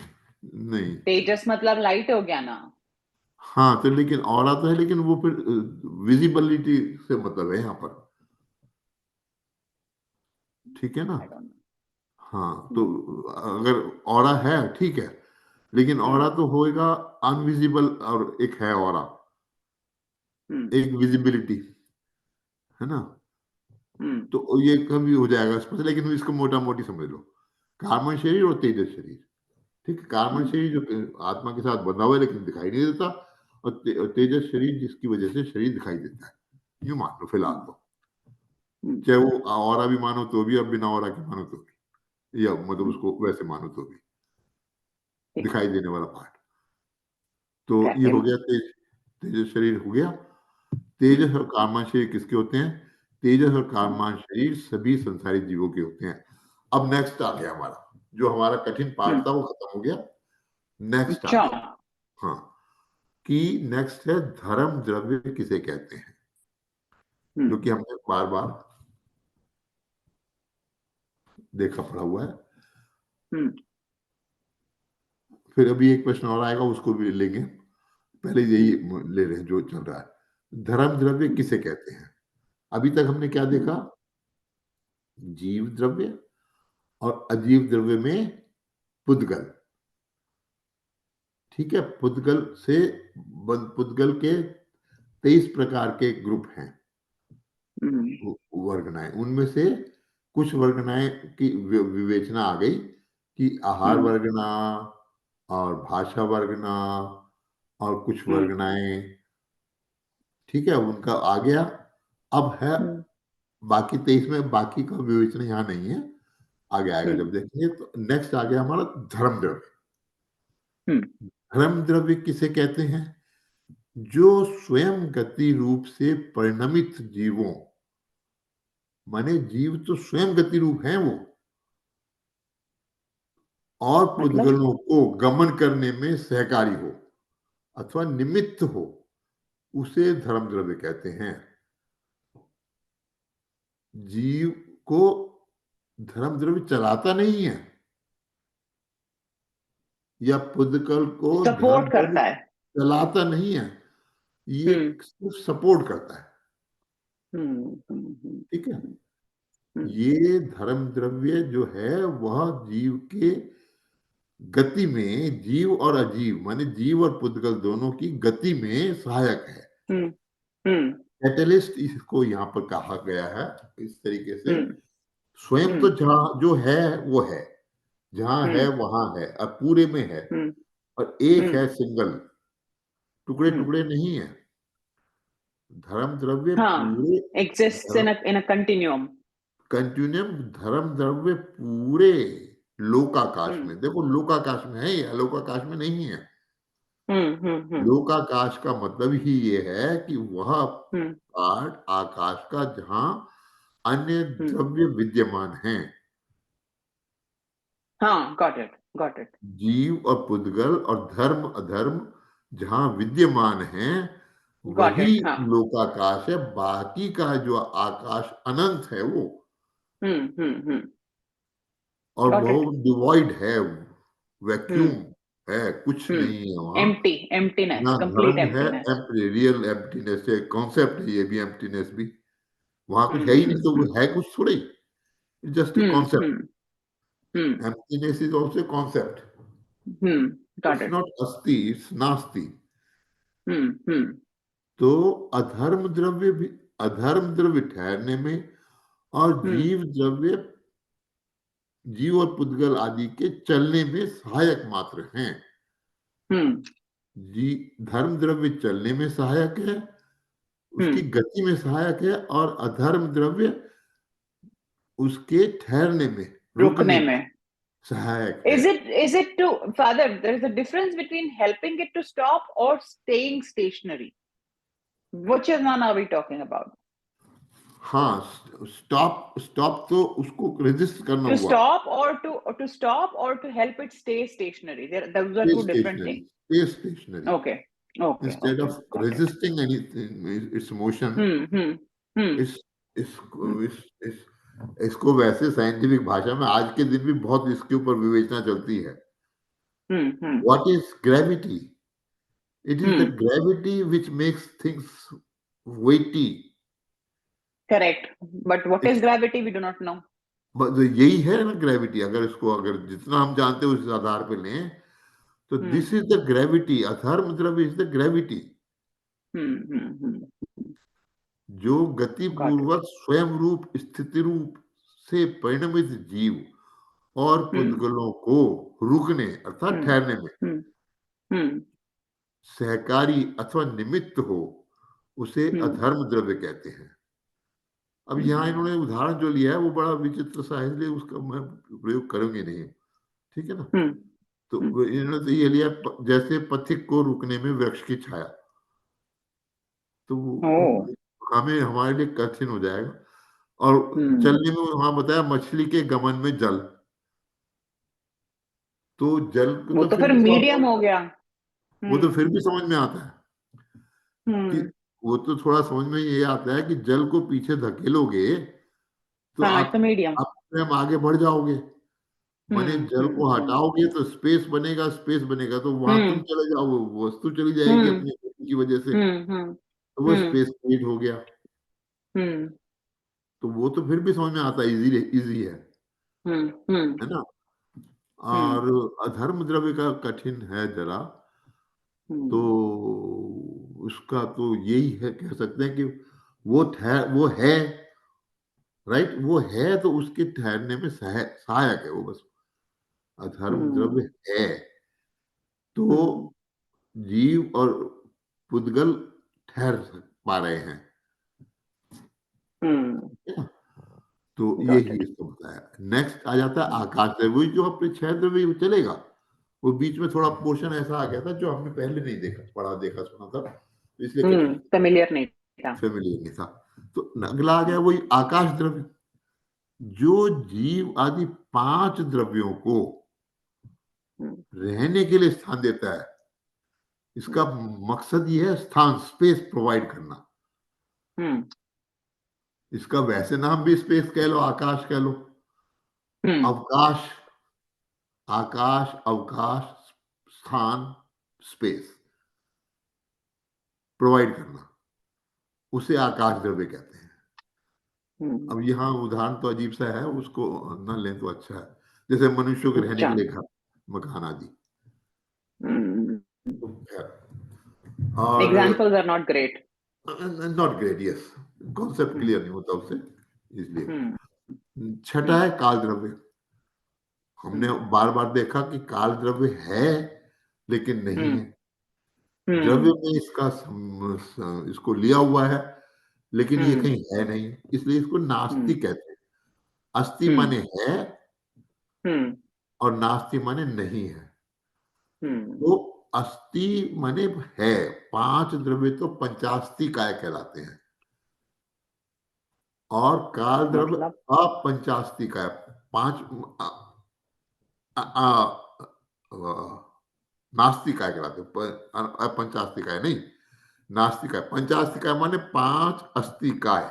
[SPEAKER 1] नहीं।
[SPEAKER 2] तेजस मतलब लाइट हो गया ना।
[SPEAKER 1] हाँ, तो लेकिन ऑरा तो है, लेकिन वो फिर विजिबिलिटी से मतलब है यहाँ पर, ठीक है ना।
[SPEAKER 2] आई डोंट
[SPEAKER 1] हाँ,
[SPEAKER 2] नो।
[SPEAKER 1] तो अगर ऑरा है ठीक है, लेकिन ऑरा
[SPEAKER 2] हम्म
[SPEAKER 1] तो होएगा अनविजिबल, और एक है ऑरा,
[SPEAKER 2] हम्म
[SPEAKER 1] एक विजिबिलिटी, है ना।
[SPEAKER 2] हम्म
[SPEAKER 1] तो ये कभी हो जाएगा स्पष्ट, लेकिन इसको मोटा मोटी समझ लो, कार्बन शरीर और तेजस शरीर। ठीक है, कार्बन
[SPEAKER 2] हम्म
[SPEAKER 1] शरीर जो आत्मा के साथ बंधा हुआ है लेकिन दिखाई नहीं देता, और और तेजस शरीर जिसकी वजह से शरीर दिखाई देता है। यूं मान लो फिलहाल
[SPEAKER 2] हम्म
[SPEAKER 1] तो,
[SPEAKER 2] हम्म,
[SPEAKER 1] चाहे वो ऑरा भी मानो तो भी, और बिना ऑरा के मानो तो भी, या मतलब
[SPEAKER 2] हम्म,
[SPEAKER 1] उसको वैसे मानो तो भी,
[SPEAKER 2] ठीक है।
[SPEAKER 1] दिखाई देने वाला पार्ट। तो ये
[SPEAKER 2] कैसे
[SPEAKER 1] हो
[SPEAKER 2] मान।
[SPEAKER 1] गया तेजस शरीर हो गया।
[SPEAKER 2] हम्म
[SPEAKER 1] तेजस और कामान शरीर किसके होते हैं, तेजस और
[SPEAKER 2] हम्म
[SPEAKER 1] कामान शरीर सभी संसारी जीवों के होते हैं। अब नेक्स्ट आ गया हमारा, जो हमारा कठिन पार्ट
[SPEAKER 2] हम्म।
[SPEAKER 1] था वो खत्म हो गया, नेक्स्ट आ
[SPEAKER 2] अच्छा।
[SPEAKER 1] गया। हाँ, कि नेक्स्ट है धर्म द्रव्य किसे कहते हैं,
[SPEAKER 2] हम्म
[SPEAKER 1] जो कि हमने बार बार देखा पड़ा हुआ है।
[SPEAKER 2] हम्म
[SPEAKER 1] फिर अभी एक प्रश्न और आएगा, उसको भी लेंगे, पहले यही
[SPEAKER 2] हम्म
[SPEAKER 1] ले रहे हैं जो चल रहा है। धर्म द्रव्य
[SPEAKER 2] हम्म
[SPEAKER 1] किसे कहते हैं, अभी तक हमने क्या
[SPEAKER 2] हम्म
[SPEAKER 1] देखा, जीव द्रव्य और अजीव द्रव्य में पुद्गल। ठीक है, पुद्गल से पुद्गल के 23 प्रकार के ग्रुप हैं,
[SPEAKER 2] हम्म
[SPEAKER 1] वर्गनाएं, उनमें से कुछ वर्गनाएं की विवेचना आ गई कि आहार वर्गना और भाषा वर्गना और कुछ वर्गनाएं, ठीक है, उनका आ गया। अब है बाकी 23 में, बाकी का विवेचना यहाँ नहीं है, आगे आएगा जब देखेंगे। तो नेक्स्ट आ गया हमारा धर्म द्रव्य। धर्म द्रव्य किसे कहते हैं? जो स्वयं गति रूप से परिणमित जीवों, माने जीव तो स्वयं गति रूप है वो, और
[SPEAKER 2] मतलब
[SPEAKER 1] पुद्गलों को गमन करने में सहकारी हो अथवा निमित्त हो, उसे धर्म द्रव्य कहते हैं। जीव को धर्म द्रव्य चलाता नहीं है, या पुद्गल को धर्म
[SPEAKER 2] सपोर्ट
[SPEAKER 1] द्रव्य
[SPEAKER 2] करता है।
[SPEAKER 1] चलाता नहीं है, ये सिर्फ सपोर्ट करता है। ठीक है। ये धर्म द्रव्य जो है वह जीव के गति में, जीव और अजीव माने जीव और पुद्गल दोनों की गति में सहायक है। कैटलिस्ट इसको यहाँ पर कहा गया है इस तरीके से। स्वयं तो जहां जो है वो है, जहां है वहां है और पूरे में है, और एक है, सिंगल, टुकड़े टुकड़े नहीं है। धर्म द्रव्य
[SPEAKER 2] हाँ,
[SPEAKER 1] पूरे,
[SPEAKER 2] exists in a continuum.
[SPEAKER 1] Continuum धर्म द्रव्य पूरे लोकाकाश में, देखो लोकाकाश में है या लोकाकाश में नहीं है। लोकाकाश का मतलब ही ये है कि वह पार्ट आकाश का जहां अन्य द्रव्य विद्यमान हैं।
[SPEAKER 2] हाँ, got it.
[SPEAKER 1] जीव और पुद्गल और धर्म अधर्म जहां विद्यमान हैं,
[SPEAKER 2] Got
[SPEAKER 1] वही
[SPEAKER 2] it. हाँ.
[SPEAKER 1] लोकाकाश है। बाकी का जो आकाश अनंत है वो, और
[SPEAKER 2] Got
[SPEAKER 1] वो
[SPEAKER 2] it.
[SPEAKER 1] डिवॉइड है, वैक्यूम
[SPEAKER 2] हम्म
[SPEAKER 1] है, कुछ नहीं है वहां।
[SPEAKER 2] emptiness,
[SPEAKER 1] ना
[SPEAKER 2] complete
[SPEAKER 1] धर्म है,
[SPEAKER 2] emptiness.
[SPEAKER 1] रियल एम्प्टीनेस है, कॉन्सेप्ट है ये भी, एम्प्टीनेस भी। वहां कुछ है
[SPEAKER 2] हम्म
[SPEAKER 1] ही नहीं, तो वो है कुछ थोड़े, just a concept.
[SPEAKER 2] Hmm hmm
[SPEAKER 1] emptiness is also concept.
[SPEAKER 2] got
[SPEAKER 1] it's
[SPEAKER 2] it.
[SPEAKER 1] Not अस्ति, इट्स नास्ति।
[SPEAKER 2] हम्म
[SPEAKER 1] तो अधर्म द्रव्य भी, अधर्म द्रव्य ठहरने में और
[SPEAKER 2] हम्म
[SPEAKER 1] जीव द्रव्य, जीव और पुद्गल आदि के चलने में सहायक मात्र हैं।
[SPEAKER 2] हम्म
[SPEAKER 1] जी, धर्म द्रव्य चलने में सहायक है, उसकी
[SPEAKER 2] हम्म
[SPEAKER 1] गति में सहायक है, और अधर्म द्रव्य उसके ठहरने में, रुकने
[SPEAKER 2] रुकने
[SPEAKER 1] में
[SPEAKER 2] में.
[SPEAKER 1] सहायक है।
[SPEAKER 2] Is it to father, there is a difference between helping it to stop or staying stationary. Which is one are we talking about?
[SPEAKER 1] हाँ, स्टॉप, स्टॉप तो उसको रेजिस्ट करना
[SPEAKER 2] To
[SPEAKER 1] हुआ।
[SPEAKER 2] stop or to help it stay stationary. Those are two different
[SPEAKER 1] stationary,
[SPEAKER 2] things.
[SPEAKER 1] Stay stationary,
[SPEAKER 2] Okay. Okay.
[SPEAKER 1] Instead
[SPEAKER 2] Okay.
[SPEAKER 1] Of
[SPEAKER 2] Got it.
[SPEAKER 1] Resisting anything its motion.
[SPEAKER 2] Hmm. Hmm. Hmm.
[SPEAKER 1] इस इस इसको वैसे scientific भाषा में आज के दिन भी बहुत इसके ऊपर विवेचना चलती है।
[SPEAKER 2] Hmm. Hmm.
[SPEAKER 1] What is gravity? It is the
[SPEAKER 2] Hmm.
[SPEAKER 1] Gravity which makes things weighty.
[SPEAKER 2] Correct. But what is gravity? We do not know.
[SPEAKER 1] यही है ना ग्रेविटी। अगर इसको, अगर जितना हम जानते हैं उस आधार पे लें, तो
[SPEAKER 2] Hmm.
[SPEAKER 1] This is the gravity. अधर्म द्रव्य इज द ग्रेविटी,
[SPEAKER 2] Hmm.
[SPEAKER 1] जो
[SPEAKER 2] Got it.
[SPEAKER 1] गतिपूर्वक स्वयं रूप स्थिति रूप से परिणमित जीव और
[SPEAKER 2] Hmm.
[SPEAKER 1] पुद्गलों को रुकने अर्थात
[SPEAKER 2] Hmm.
[SPEAKER 1] ठहरने में
[SPEAKER 2] Hmm. Hmm.
[SPEAKER 1] सहकारी अथवा निमित्त हो, उसे
[SPEAKER 2] Hmm.
[SPEAKER 1] अधर्म द्रव्य कहते हैं। अब यहाँ
[SPEAKER 2] Hmm.
[SPEAKER 1] इन्होंने उदाहरण जो लिया है वो बड़ा विचित्र सा है, इसलिए उसका मैं प्रयोग करूंगी नहीं। ठीक है ना।
[SPEAKER 2] Hmm.
[SPEAKER 1] तो
[SPEAKER 2] Hmm.
[SPEAKER 1] इन्होंने तो ये लिया, जैसे पथिक को रुकने में वृक्ष की छाया। तो
[SPEAKER 2] Oh.
[SPEAKER 1] हमें, हमारे लिए कठिन हो जाएगा। और
[SPEAKER 2] Hmm.
[SPEAKER 1] चलने में वहां बताया मछली के गमन में जल, तो जल को
[SPEAKER 2] वो
[SPEAKER 1] तो
[SPEAKER 2] तो
[SPEAKER 1] फिर
[SPEAKER 2] फिर
[SPEAKER 1] भी
[SPEAKER 2] मीडियम हो गया.
[SPEAKER 1] वो तो
[SPEAKER 2] Hmm.
[SPEAKER 1] फिर भी समझ में आता है कि,
[SPEAKER 2] Hmm.
[SPEAKER 1] वो तो थोड़ा समझ में ये आता है कि जल को पीछे धकेलोगे तो
[SPEAKER 2] हाँ, it's a medium.
[SPEAKER 1] आप स्वयं आगे बढ़ जाओगे। माने
[SPEAKER 2] Hmm.
[SPEAKER 1] जल
[SPEAKER 2] Hmm.
[SPEAKER 1] को
[SPEAKER 2] Hmm.
[SPEAKER 1] हटाओगे तो स्पेस बनेगा, स्पेस बनेगा तो वहां तुम
[SPEAKER 2] Hmm.
[SPEAKER 1] चले जाओगे, वस्तु चली जाएगी
[SPEAKER 2] Hmm.
[SPEAKER 1] अपनी गति की वजह से,
[SPEAKER 2] Hmm. Hmm.
[SPEAKER 1] तो वो
[SPEAKER 2] Hmm.
[SPEAKER 1] स्पेस क्रिएट हो गया।
[SPEAKER 2] Hmm.
[SPEAKER 1] तो वो तो फिर भी समझ में आता है, इजी इजी
[SPEAKER 2] Hmm. Hmm.
[SPEAKER 1] है ना।
[SPEAKER 2] Hmm.
[SPEAKER 1] और अधर्म द्रव्य का कठिन है जरा। तो
[SPEAKER 2] Hmm.
[SPEAKER 1] उसका तो यही है, कह सकते हैं कि वो है राइट? वो है तो उसके ठहरने में सहायक है वो बस। अधर्म
[SPEAKER 2] Hmm.
[SPEAKER 1] द्रव्य है तो
[SPEAKER 2] Hmm.
[SPEAKER 1] जीव और पुद्गल ठहर पा रहे हैं।
[SPEAKER 2] Hmm.
[SPEAKER 1] है ना? तो
[SPEAKER 2] Got
[SPEAKER 1] यही
[SPEAKER 2] it.
[SPEAKER 1] इसको बताया। नेक्स्ट आ जाता है
[SPEAKER 2] Hmm.
[SPEAKER 1] आकाश द्रव्य, वही जो अपने 6 द्रव्य वो चलेगा। वो बीच में थोड़ा पोर्शन ऐसा आ गया था जो हमने पहले नहीं देखा, पढ़ा, देखा, सुना था, तो इसलिए कंफ्यूज,
[SPEAKER 2] Familiar नहीं था.
[SPEAKER 1] फेमिलियर नहीं था। तो अगला आ गया वही आकाश द्रव्य, जो जीव आदि 5 द्रव्यों को
[SPEAKER 2] Hmm.
[SPEAKER 1] रहने के लिए स्थान देता है। इसका मकसद ये है स्थान, स्पेस प्रोवाइड करना।
[SPEAKER 2] Hmm.
[SPEAKER 1] इसका वैसे नाम भी स्पेस कह लो, आकाश कह लो,
[SPEAKER 2] Hmm.
[SPEAKER 1] अवकाश, आकाश, अवकाश, स्थान, स्पेस प्रोवाइड करना, उसे आकाश द्रव्य कहते हैं।
[SPEAKER 2] Hmm.
[SPEAKER 1] अब यहाँ उदाहरण तो अजीब सा है, उसको न लें तो अच्छा है। जैसे मनुष्यों के रहने
[SPEAKER 2] अच्छा.
[SPEAKER 1] के लिए घर, मकान आदि।
[SPEAKER 2] Hmm.
[SPEAKER 1] तो खैर, और
[SPEAKER 2] Examples are not great.
[SPEAKER 1] Not great, yes, concept
[SPEAKER 2] Hmm.
[SPEAKER 1] Clear नहीं होता उससे,
[SPEAKER 2] Hmm.
[SPEAKER 1] इसलिए। छठा
[SPEAKER 2] Hmm.
[SPEAKER 1] है काल द्रव्य। हमने
[SPEAKER 2] Hmm.
[SPEAKER 1] बार बार देखा कि काल द्रव्य है लेकिन नहीं
[SPEAKER 2] Hmm.
[SPEAKER 1] है। द्रव्य
[SPEAKER 2] Hmm.
[SPEAKER 1] में इसको लिया हुआ है लेकिन ये
[SPEAKER 2] Hmm.
[SPEAKER 1] कहीं है नहीं, इसलिए इसको नास्ति
[SPEAKER 2] Hmm.
[SPEAKER 1] कहते हैं। अस्ति
[SPEAKER 2] Hmm.
[SPEAKER 1] माने है
[SPEAKER 2] Hmm.
[SPEAKER 1] और नास्ति माने नहीं है।
[SPEAKER 2] Hmm.
[SPEAKER 1] तो अस्ति माने है, 5 द्रव्य तो पंचास्ति काय कहलाते हैं, और काल द्रव्य
[SPEAKER 2] मतलब.
[SPEAKER 1] अपंचास्ति काय। 5 नास्तिकाय कहलाते हैं, अपंचास्तिकाय नहीं, नास्तिकाय। पंचास्तिकाय माने 5 अस्तिकाय,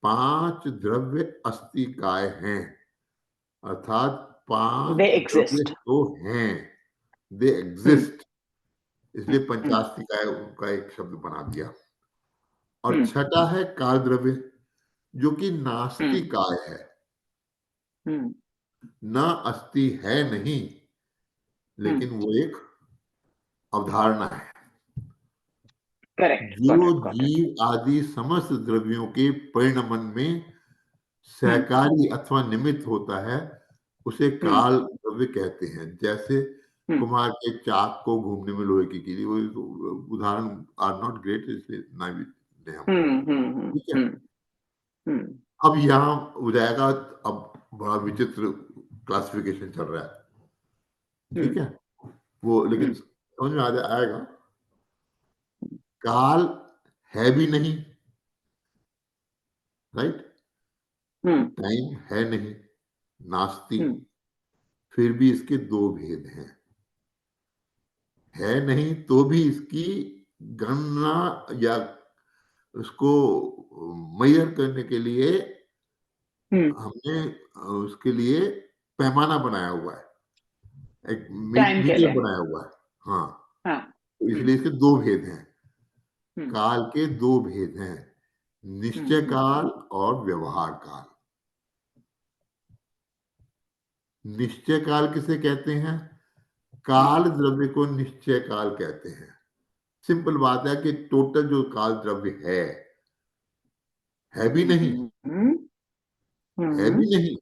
[SPEAKER 1] 5 द्रव्य अस्तिकाय हैं, अर्थात 5
[SPEAKER 2] They
[SPEAKER 1] द्रव्य
[SPEAKER 2] exist.
[SPEAKER 1] तो हैं, दे
[SPEAKER 2] Hmm.
[SPEAKER 1] एग्जिस्ट, इसलिए
[SPEAKER 2] Hmm.
[SPEAKER 1] पंचास्तिकाय का एक शब्द बना दिया। और
[SPEAKER 2] Hmm.
[SPEAKER 1] छठा है काल द्रव्य, जो कि
[SPEAKER 2] Hmm.
[SPEAKER 1] नास्तिकाय है,
[SPEAKER 2] Hmm.
[SPEAKER 1] न अस्ति है नहीं,
[SPEAKER 2] Hmm.
[SPEAKER 1] लेकिन वो एक अवधारणा है।
[SPEAKER 2] Correct. Got
[SPEAKER 1] जो
[SPEAKER 2] it. Got it.
[SPEAKER 1] जीव आदि समस्त द्रव्यों के परिणमन में
[SPEAKER 2] Hmm.
[SPEAKER 1] सहकारी अथवा निमित्त होता है, उसे
[SPEAKER 2] Hmm.
[SPEAKER 1] काल द्रव्य कहते हैं। जैसे
[SPEAKER 2] Hmm.
[SPEAKER 1] कुम्हार के चाक को घूमने में लोहे की कीली, वो तो उदाहरण आर नॉट ग्रेट, इसलिए ना भी लें हम,
[SPEAKER 2] Hmm. Hmm. Hmm.
[SPEAKER 1] ठीक है।
[SPEAKER 2] Hmm. Hmm.
[SPEAKER 1] अब यहाँ हो जाएगा, अब बड़ा विचित्र क्लासिफिकेशन चल रहा है, ठीक
[SPEAKER 2] Hmm.
[SPEAKER 1] है, वो लेकिन
[SPEAKER 2] Hmm.
[SPEAKER 1] समझ में आएगा। काल है भी नहीं, राइट,
[SPEAKER 2] Hmm.
[SPEAKER 1] टाइम है नहीं, नास्ति,
[SPEAKER 2] Hmm.
[SPEAKER 1] फिर भी इसके 2 भेद हैं। है नहीं तो भी इसकी गणना या उसको मेजर करने के लिए
[SPEAKER 2] Hmm.
[SPEAKER 1] हमने उसके लिए पैमाना बनाया हुआ है, एक
[SPEAKER 2] Time के
[SPEAKER 1] मीटर
[SPEAKER 2] लिए.
[SPEAKER 1] बनाया हुआ है। हाँ,
[SPEAKER 2] हाँ.
[SPEAKER 1] तो
[SPEAKER 2] Hmm.
[SPEAKER 1] इसलिए इसके 2 भेद हैं।
[SPEAKER 2] Hmm.
[SPEAKER 1] काल के 2 भेद हैं,
[SPEAKER 2] Hmm.
[SPEAKER 1] निश्चय
[SPEAKER 2] Hmm.
[SPEAKER 1] काल और व्यवहार काल। निश्चय काल किसे कहते हैं?
[SPEAKER 2] Hmm.
[SPEAKER 1] काल द्रव्य को निश्चय काल कहते हैं। सिंपल बात है कि टोटल जो काल द्रव्य है भी नहीं,
[SPEAKER 2] Hmm. Hmm.
[SPEAKER 1] है
[SPEAKER 2] Hmm.
[SPEAKER 1] भी नहीं,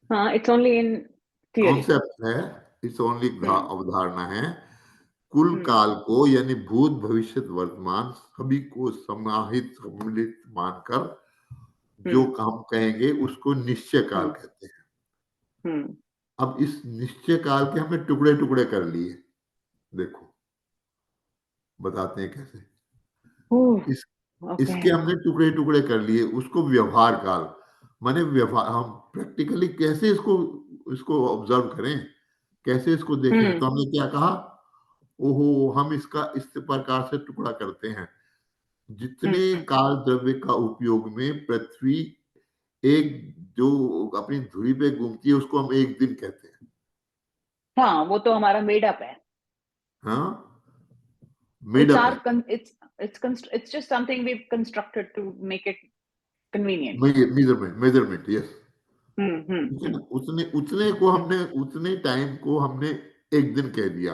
[SPEAKER 2] हाँ, it's only in theory.
[SPEAKER 1] Concept है, इट्स ओनली
[SPEAKER 2] Hmm.
[SPEAKER 1] अवधारणा है। कुल
[SPEAKER 2] Hmm.
[SPEAKER 1] काल को यानी भूत भविष्य वर्तमान सभी को समाहित सम्मिलित मानकर जो
[SPEAKER 2] Hmm.
[SPEAKER 1] हम कहेंगे उसको निश्चय काल
[SPEAKER 2] Hmm.
[SPEAKER 1] कहते हैं।
[SPEAKER 2] Hmm.
[SPEAKER 1] अब इस निश्चय काल के हमने टुकड़े टुकड़े कर लिए, देखो बताते हैं कैसे।
[SPEAKER 2] Ooh,
[SPEAKER 1] इस इसके
[SPEAKER 2] okay.
[SPEAKER 1] हमने टुकड़े टुकड़े कर लिए, उसको व्यवहार काल माने व्यवहार, हम प्रैक्टिकली कैसे इसको इसको ऑब्जर्व करें, कैसे इसको देखें। तो
[SPEAKER 2] Hmm.
[SPEAKER 1] हमने क्या कहा, ओहो, हम इसका इस प्रकार से टुकड़ा करते हैं, जितने
[SPEAKER 2] Hmm.
[SPEAKER 1] काल द्रव्य का उपयोग में पृथ्वी एक जो अपनी धुरी पे घूमती है उसको हम एक दिन कहते हैं।
[SPEAKER 2] हाँ, वो तो हमारा मेड अप है.
[SPEAKER 1] हाँ, मेड
[SPEAKER 2] It's
[SPEAKER 1] अप है,
[SPEAKER 2] our it's just something we've constructed to make it convenient.
[SPEAKER 1] Measurement, yes,
[SPEAKER 2] Hmm. Hmm.
[SPEAKER 1] ठीक है
[SPEAKER 2] Hmm.
[SPEAKER 1] ना। उतने उतने को
[SPEAKER 2] Hmm.
[SPEAKER 1] हमने, उतने टाइम को हमने एक दिन कह दिया।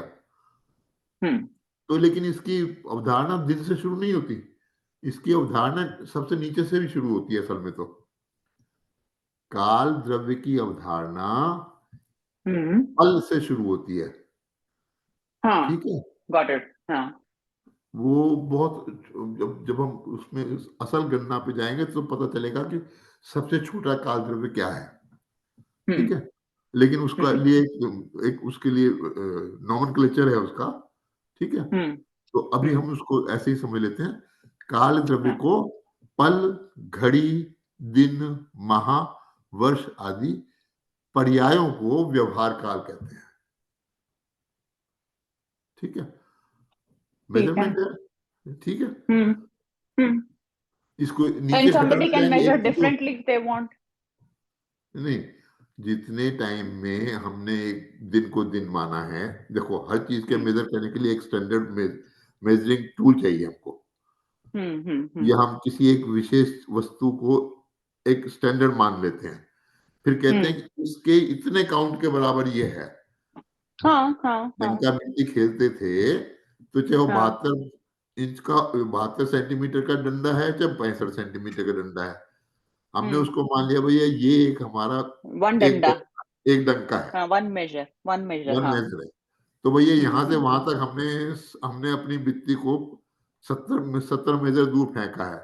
[SPEAKER 2] Hmm.
[SPEAKER 1] तो लेकिन इसकी अवधारणा दिन से शुरू नहीं होती, इसकी अवधारणा सबसे नीचे से भी शुरू होती है असल में। तो काल द्रव्य की अवधारणा
[SPEAKER 2] हम्म,
[SPEAKER 1] पल से शुरू होती है,
[SPEAKER 2] हाँ,
[SPEAKER 1] ठीक है?
[SPEAKER 2] गॉट इट, हाँ,
[SPEAKER 1] वो बहुत जब जब हम उसमें असल गणना पे जाएँगे तो पता चलेगा कि सबसे छोटा काल द्रव्य क्या है, ठीक
[SPEAKER 2] हम्म,
[SPEAKER 1] है? लेकिन उसका
[SPEAKER 2] हम्म,
[SPEAKER 1] लिए एक उसके लिए नोमेनक्लेचर है उसका, ठीक है?
[SPEAKER 2] हम्म,
[SPEAKER 1] तो अभी
[SPEAKER 2] हम्म,
[SPEAKER 1] हम उसको ऐसे ही समझ लेते हैं, काल द्रव्य
[SPEAKER 2] हाँ,
[SPEAKER 1] को पल, घड़ी, दिन, माह, वर्ष आदि पर्यायों को व्यवहार काल कहते हैं, ठीक है?
[SPEAKER 2] ठीक है,
[SPEAKER 1] मेज़रमेंट है, ठीक है?
[SPEAKER 2] हम्म, हम्म,
[SPEAKER 1] इसको
[SPEAKER 2] and
[SPEAKER 1] नीचे
[SPEAKER 2] somebody
[SPEAKER 1] घटाते
[SPEAKER 2] can
[SPEAKER 1] जाएँगे
[SPEAKER 2] measure
[SPEAKER 1] 1 से 2
[SPEAKER 2] differently if they want.
[SPEAKER 1] नहीं, जितने टाइम में हमने एक दिन को दिन माना है, देखो हर चीज़ के
[SPEAKER 2] हम्म,
[SPEAKER 1] मेज़र करने के लिए एक स्टैंडर्ड मेज़रिंग टूल चाहिए हमको। या हम किसी एक विशेष वस्तु को एक स्टैंडर्ड मान लेते हैं। फिर कहते हैं
[SPEAKER 2] हम्म,
[SPEAKER 1] कि इसके इतने काउंट के बराबर ये है।
[SPEAKER 2] हाँ, हाँ, हाँ,
[SPEAKER 1] लंका मिट्टी खेलते थे, तो चाहे वो
[SPEAKER 2] हाँ,
[SPEAKER 1] 72 इंच का 72 सेंटीमीटर का डंडा है, चाहे 65 सेंटीमीटर का डंडा है। हमने
[SPEAKER 2] हम्म,
[SPEAKER 1] उसको मान लिया भैया ये एक हमारा
[SPEAKER 2] वन
[SPEAKER 1] एक
[SPEAKER 2] डंडा,
[SPEAKER 1] एक डंका है,
[SPEAKER 2] हाँ, वन मेजर,
[SPEAKER 1] वन
[SPEAKER 2] हाँ,
[SPEAKER 1] मेजर है। तो भैया यहाँ से वहाँ
[SPEAKER 2] हम्म,
[SPEAKER 1] तक हमने अपनी बित्ती को 70 मेजर दूर फेंका है,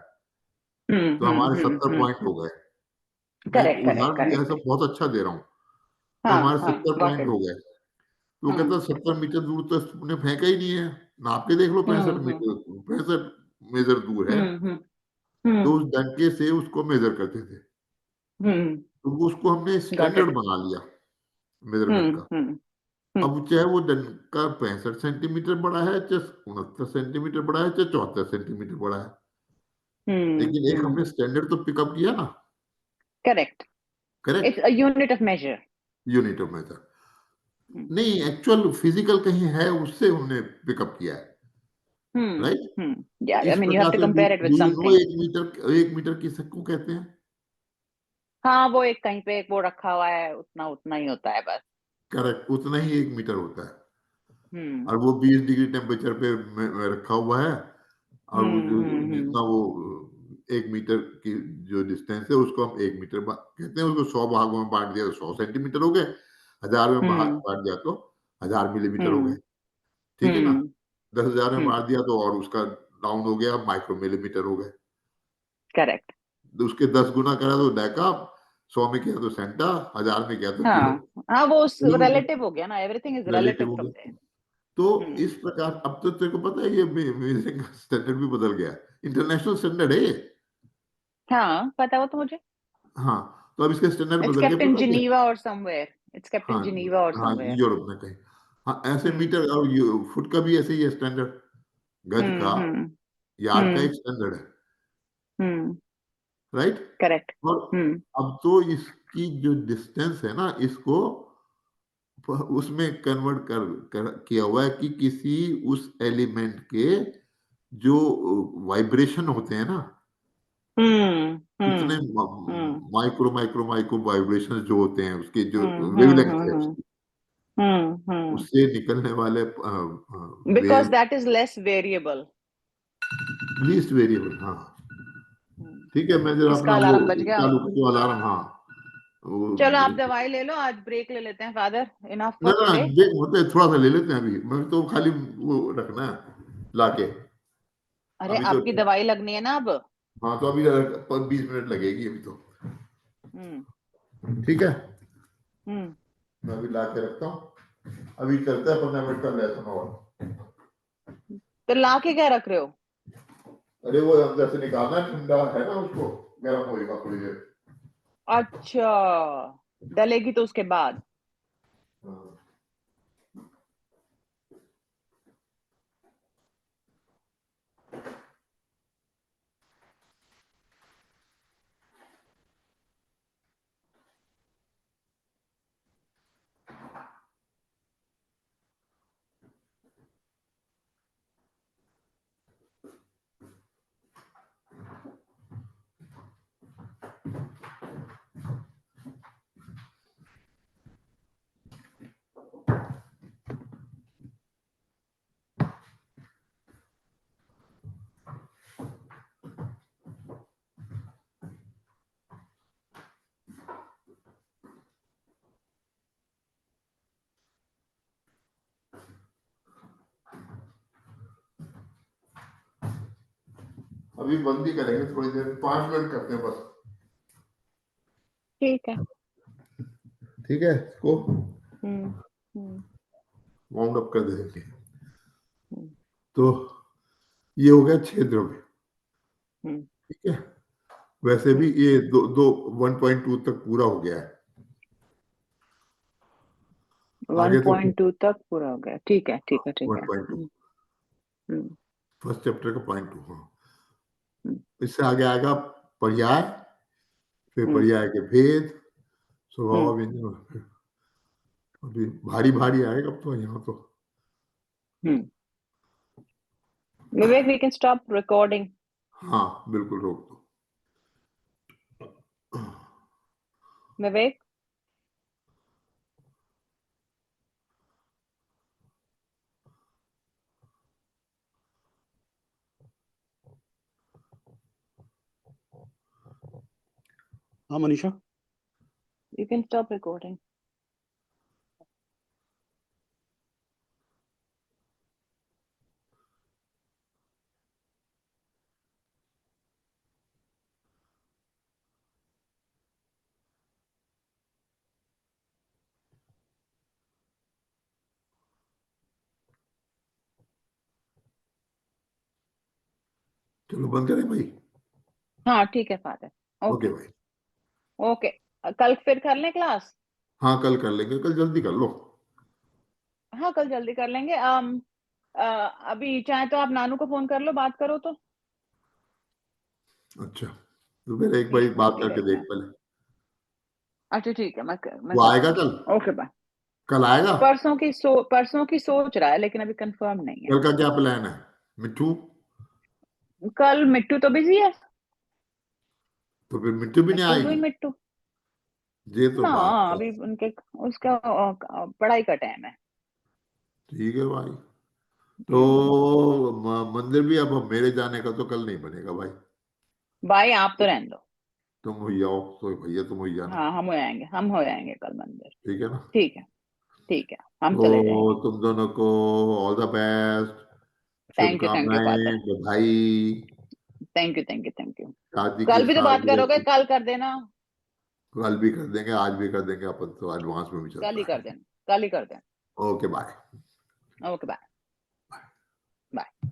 [SPEAKER 1] तो हमारे 70 पॉइंट हो गए। मैं एक
[SPEAKER 2] करेक्ट, करेक्ट,
[SPEAKER 1] उदाहरण भी ऐसा
[SPEAKER 2] करेक्ट,
[SPEAKER 1] बहुत अच्छा दे रहा हूँ, तो
[SPEAKER 2] हाँ,
[SPEAKER 1] हमारे
[SPEAKER 2] हाँ,
[SPEAKER 1] 70
[SPEAKER 2] गॉट
[SPEAKER 1] पॉइंट
[SPEAKER 2] इट,
[SPEAKER 1] हो गए। तो वो
[SPEAKER 2] हम्म,
[SPEAKER 1] कहता है 70 मीटर दूर तो तुमने फेंका ही नहीं है, नाप के देख लो 65
[SPEAKER 2] हम्म,
[SPEAKER 1] मीटर 65 मेजर दूर है।
[SPEAKER 2] हम्म, हम्म,
[SPEAKER 1] तो
[SPEAKER 2] हम्म,
[SPEAKER 1] उस डंके से उसको मेजर करते थे।
[SPEAKER 2] हम्म,
[SPEAKER 1] तो वो उसको हमने
[SPEAKER 2] गॉट
[SPEAKER 1] स्टैंडर्ड
[SPEAKER 2] इट,
[SPEAKER 1] बना लिया मेजरमेंट का।
[SPEAKER 2] हम्म, हम्म,
[SPEAKER 1] अब चाहे वो डंका 65 सेंटीमीटर बड़ा है, चाहे 69 सेंटीमीटर बड़ा है, चाहे 74 सेंटीमीटर बड़ा है। लेकिन एक
[SPEAKER 2] हम्म,
[SPEAKER 1] हमने स्टैंडर्ड तो पिकअप किया ना,
[SPEAKER 2] correct,
[SPEAKER 1] correct?
[SPEAKER 2] It's a unit of measure,
[SPEAKER 1] unit of measure. नहीं, एक्चुअल फिजिकल कहीं है, उससे हमने पिकअप किया है, राइट?
[SPEAKER 2] या I
[SPEAKER 1] is
[SPEAKER 2] mean you have
[SPEAKER 1] प्रकार
[SPEAKER 2] टू
[SPEAKER 1] से
[SPEAKER 2] compare it with
[SPEAKER 1] do you know
[SPEAKER 2] something,
[SPEAKER 1] 1 metre किसको कहते हैं?
[SPEAKER 2] हाँ, वो एक कहीं पे एक वो रखा हुआ है, उतना उतना ही होता है बस,
[SPEAKER 1] करेक्ट, उतना ही 1 मीटर होता है।
[SPEAKER 2] हम्म,
[SPEAKER 1] और वो 20 डिग्री टेम्परेचर पे में रखा हुआ है और वो जो
[SPEAKER 2] हम्म,
[SPEAKER 1] जितना वो 1 मीटर की जो डिस्टेंस है उसको हम 1 मीटर कहते हैं, उसको 100 भागों में बाँट दिया तो 100 सेंटीमीटर हो गए, 1000 में
[SPEAKER 2] हम्म,
[SPEAKER 1] बाँट दिया तो 1000 मिलीमीटर हो
[SPEAKER 2] हम्म,
[SPEAKER 1] गए, ठीक है ना?
[SPEAKER 2] हम्म,
[SPEAKER 1] 10,000 में
[SPEAKER 2] हम्म,
[SPEAKER 1] बाँट दिया तो और उसका डाउन हो गया, माइक्रो मिलीमीटर हो गए।
[SPEAKER 2] करेक्ट,
[SPEAKER 1] तो उसके 10 गुना करा तो डेका, 100 में किया तो सेंटा, 1000 में किया तो किलो,
[SPEAKER 2] हाँ, हाँ, वो
[SPEAKER 1] किलोमीटर,
[SPEAKER 2] रिलेटिव हो गया ना, एवरीथिंग इज रिलेटिव
[SPEAKER 1] रिलेटिव हो
[SPEAKER 2] फ्रॉम
[SPEAKER 1] गया।
[SPEAKER 2] देयर,
[SPEAKER 1] तो
[SPEAKER 2] हम्म,
[SPEAKER 1] इस प्रकार अब तो तेरे को पता है ये म्यूजिक का स्टैंडर्ड भी बदल गया है। इंटरनेशनल स्टैंडर्ड है ये।
[SPEAKER 2] हाँ, पता हो तो मुझे,
[SPEAKER 1] हाँ, तो अब इसके स्टैंडर्ड
[SPEAKER 2] इट्स
[SPEAKER 1] बदल गए
[SPEAKER 2] केप्ट इन
[SPEAKER 1] पता क्या?
[SPEAKER 2] जिनीवा और समवेयर, इट्स केप्ट इन
[SPEAKER 1] हाँ,
[SPEAKER 2] जिनीवा और
[SPEAKER 1] हाँ,
[SPEAKER 2] समवेयर,
[SPEAKER 1] यूरोप में कहीं। हाँ, ऐसे
[SPEAKER 2] हम्म,
[SPEAKER 1] मीटर और फुट का भी ऐसे ही है स्टैंडर्ड। गज का,
[SPEAKER 2] हम्म,
[SPEAKER 1] यार्ड का
[SPEAKER 2] हम्म,
[SPEAKER 1] एक स्टैंडर्ड है,
[SPEAKER 2] हम्म,
[SPEAKER 1] राइट?
[SPEAKER 2] करेक्ट,
[SPEAKER 1] और
[SPEAKER 2] हम्म,
[SPEAKER 1] अब तो इसकी जो डिस्टेंस है ना, इसको उसमें कन्वर्ट कर किया हुआ है कि किसी उस एलिमेंट के जो वाइब्रेशन होते हैं ना,
[SPEAKER 2] हम्म,
[SPEAKER 1] इतने
[SPEAKER 2] हम्म, हम्म,
[SPEAKER 1] माइक्रो वाइब्रेशंस जो होते हैं, उसकी जो
[SPEAKER 2] हम्म,
[SPEAKER 1] वेवलेंथ है उसकी,
[SPEAKER 2] हम्म,
[SPEAKER 1] उससे निकलने वाले
[SPEAKER 2] because
[SPEAKER 1] wave,
[SPEAKER 2] that is less variable,
[SPEAKER 1] least variable, हाँ,
[SPEAKER 2] हम्म,
[SPEAKER 1] ठीक है। मैं जरा
[SPEAKER 2] किसका
[SPEAKER 1] अपना वो
[SPEAKER 2] अलार्म बज गया?
[SPEAKER 1] चालू कर दूं अलार्म, हाँ, वो
[SPEAKER 2] चलो आप दवाई ले लो, आज ब्रेक ले लेते हैं फादर, इनफ
[SPEAKER 1] ना
[SPEAKER 2] फॉर
[SPEAKER 1] ना
[SPEAKER 2] टुडे।
[SPEAKER 1] देख होते थोड़ा सा ले लेते हैं अभी, मैं तो खाली वो रखना है लाके,
[SPEAKER 2] अरे
[SPEAKER 1] अभी तो
[SPEAKER 2] आपकी दवाई लगनी है ना अब,
[SPEAKER 1] हाँ, तो अभी 20 मिनट लगेगी अभी तो,
[SPEAKER 2] हम्म,
[SPEAKER 1] ठीक है।
[SPEAKER 2] हम्म,
[SPEAKER 1] मैं अभी ला के रखता हूँ, अभी चलता है 15 मिनट का लेसन और।
[SPEAKER 2] तो ला के क्या रख रहे हो?
[SPEAKER 1] अरे वो अंदर से निकालना है, ठंडा है ना, उसको गर्म होएगा थोड़ी देर।
[SPEAKER 2] अच्छा, डलेगी तो उसके बाद,
[SPEAKER 1] हाँ। अभी बंद ही करेंगे थोड़ी देर, 5 मिनट करते हैं बस।
[SPEAKER 2] ठीक है।
[SPEAKER 1] ठीक है, इसको
[SPEAKER 2] हम्म
[SPEAKER 1] वाउंड अप कर देंगे।
[SPEAKER 2] हम्म
[SPEAKER 1] तो ये हो गया 6 द्रव्य।
[SPEAKER 2] हम्म
[SPEAKER 1] ठीक है, वैसे भी ये 1.2 तक पूरा हो गया है। आगे तो
[SPEAKER 2] 1.2 तक पूरा हो गया। ठीक है ठीक है ठीक है।
[SPEAKER 1] 1.2
[SPEAKER 2] हम्म
[SPEAKER 1] फर्स्ट चैप्टर का 0.2। हाँ,
[SPEAKER 2] हम्म
[SPEAKER 1] इससे आगे आएगा पर्याय, फिर
[SPEAKER 2] हम्म
[SPEAKER 1] पर्याय के भेद,
[SPEAKER 2] हम्म
[SPEAKER 1] स्वभाव, व्यंजन। अभी भारी भारी आएगा अब तो यहाँ तो।
[SPEAKER 2] हम्म। Vivek, we can stop recording.
[SPEAKER 1] हाँ बिल्कुल, रोक दो।
[SPEAKER 2] Vivek,
[SPEAKER 3] हाँ Manisha,
[SPEAKER 2] you can stop recording.
[SPEAKER 1] चलो बंद करें भाई।
[SPEAKER 2] हाँ ठीक है फादर।
[SPEAKER 1] ओके
[SPEAKER 2] ओके
[SPEAKER 1] भाई।
[SPEAKER 2] ओके। कल फिर कर लें क्लास?
[SPEAKER 1] हाँ कल कर लेंगे, कल जल्दी कर लो।
[SPEAKER 2] हाँ कल जल्दी कर लेंगे। अभी चाहे तो आप नानू को फोन कर लो, बात करो तो।
[SPEAKER 1] अच्छा, तो फिर एक बार
[SPEAKER 2] ठीक
[SPEAKER 1] बात
[SPEAKER 2] ठीक
[SPEAKER 1] करके
[SPEAKER 2] है।
[SPEAKER 1] देख पहले।
[SPEAKER 2] अच्छा ठीक है, मैं
[SPEAKER 1] वो
[SPEAKER 2] करती
[SPEAKER 1] आएगा
[SPEAKER 2] हूँ।
[SPEAKER 1] कल?
[SPEAKER 2] Okay bye.
[SPEAKER 1] कल आएगा?
[SPEAKER 2] परसों की सोच रहा है, लेकिन अभी कंफर्म नहीं है।
[SPEAKER 1] कल का क्या प्लान है? मिट्टू?
[SPEAKER 2] कल मिट्टू तो बिजी है।
[SPEAKER 1] तो फिर मिट्टू भी नहीं
[SPEAKER 2] मिट्टू
[SPEAKER 1] आएगी?
[SPEAKER 2] हुई मिट्टू।
[SPEAKER 1] ये तो
[SPEAKER 2] ना,
[SPEAKER 1] बात है।
[SPEAKER 2] अभी उनके उसका पढ़ाई का टाइम है।
[SPEAKER 1] ठीक है भाई। तो
[SPEAKER 2] हम्म।
[SPEAKER 1] मंदिर भी अब मेरे जाने का तो कल नहीं बनेगा भाई।
[SPEAKER 2] भाई आप तो रहने दो।
[SPEAKER 1] तुम हो जाओ तो भैया, तुम हो जाना।
[SPEAKER 2] हाँ हम हो जाएंगे कल मंदिर।
[SPEAKER 1] ठीक है ना?
[SPEAKER 2] ठीक है ठीक है, हम चले
[SPEAKER 1] तो
[SPEAKER 2] जाएंगे।
[SPEAKER 1] तुम दोनों को all the best,
[SPEAKER 2] thank you father.
[SPEAKER 1] शुभकामनाएं, बधाई।
[SPEAKER 2] Thank you.
[SPEAKER 1] शादी की
[SPEAKER 2] कल भी तो बात
[SPEAKER 1] सालगिरह
[SPEAKER 2] करोगे,
[SPEAKER 1] की
[SPEAKER 2] कल कर देना।
[SPEAKER 1] कल भी कर देंगे, आज भी कर देंगे, अपन तो एडवांस में भी
[SPEAKER 2] कल ही
[SPEAKER 1] चलता
[SPEAKER 2] कर
[SPEAKER 1] है।
[SPEAKER 2] देना, कल ही कर देना।
[SPEAKER 1] Okay bye.
[SPEAKER 2] Okay bye. Bye.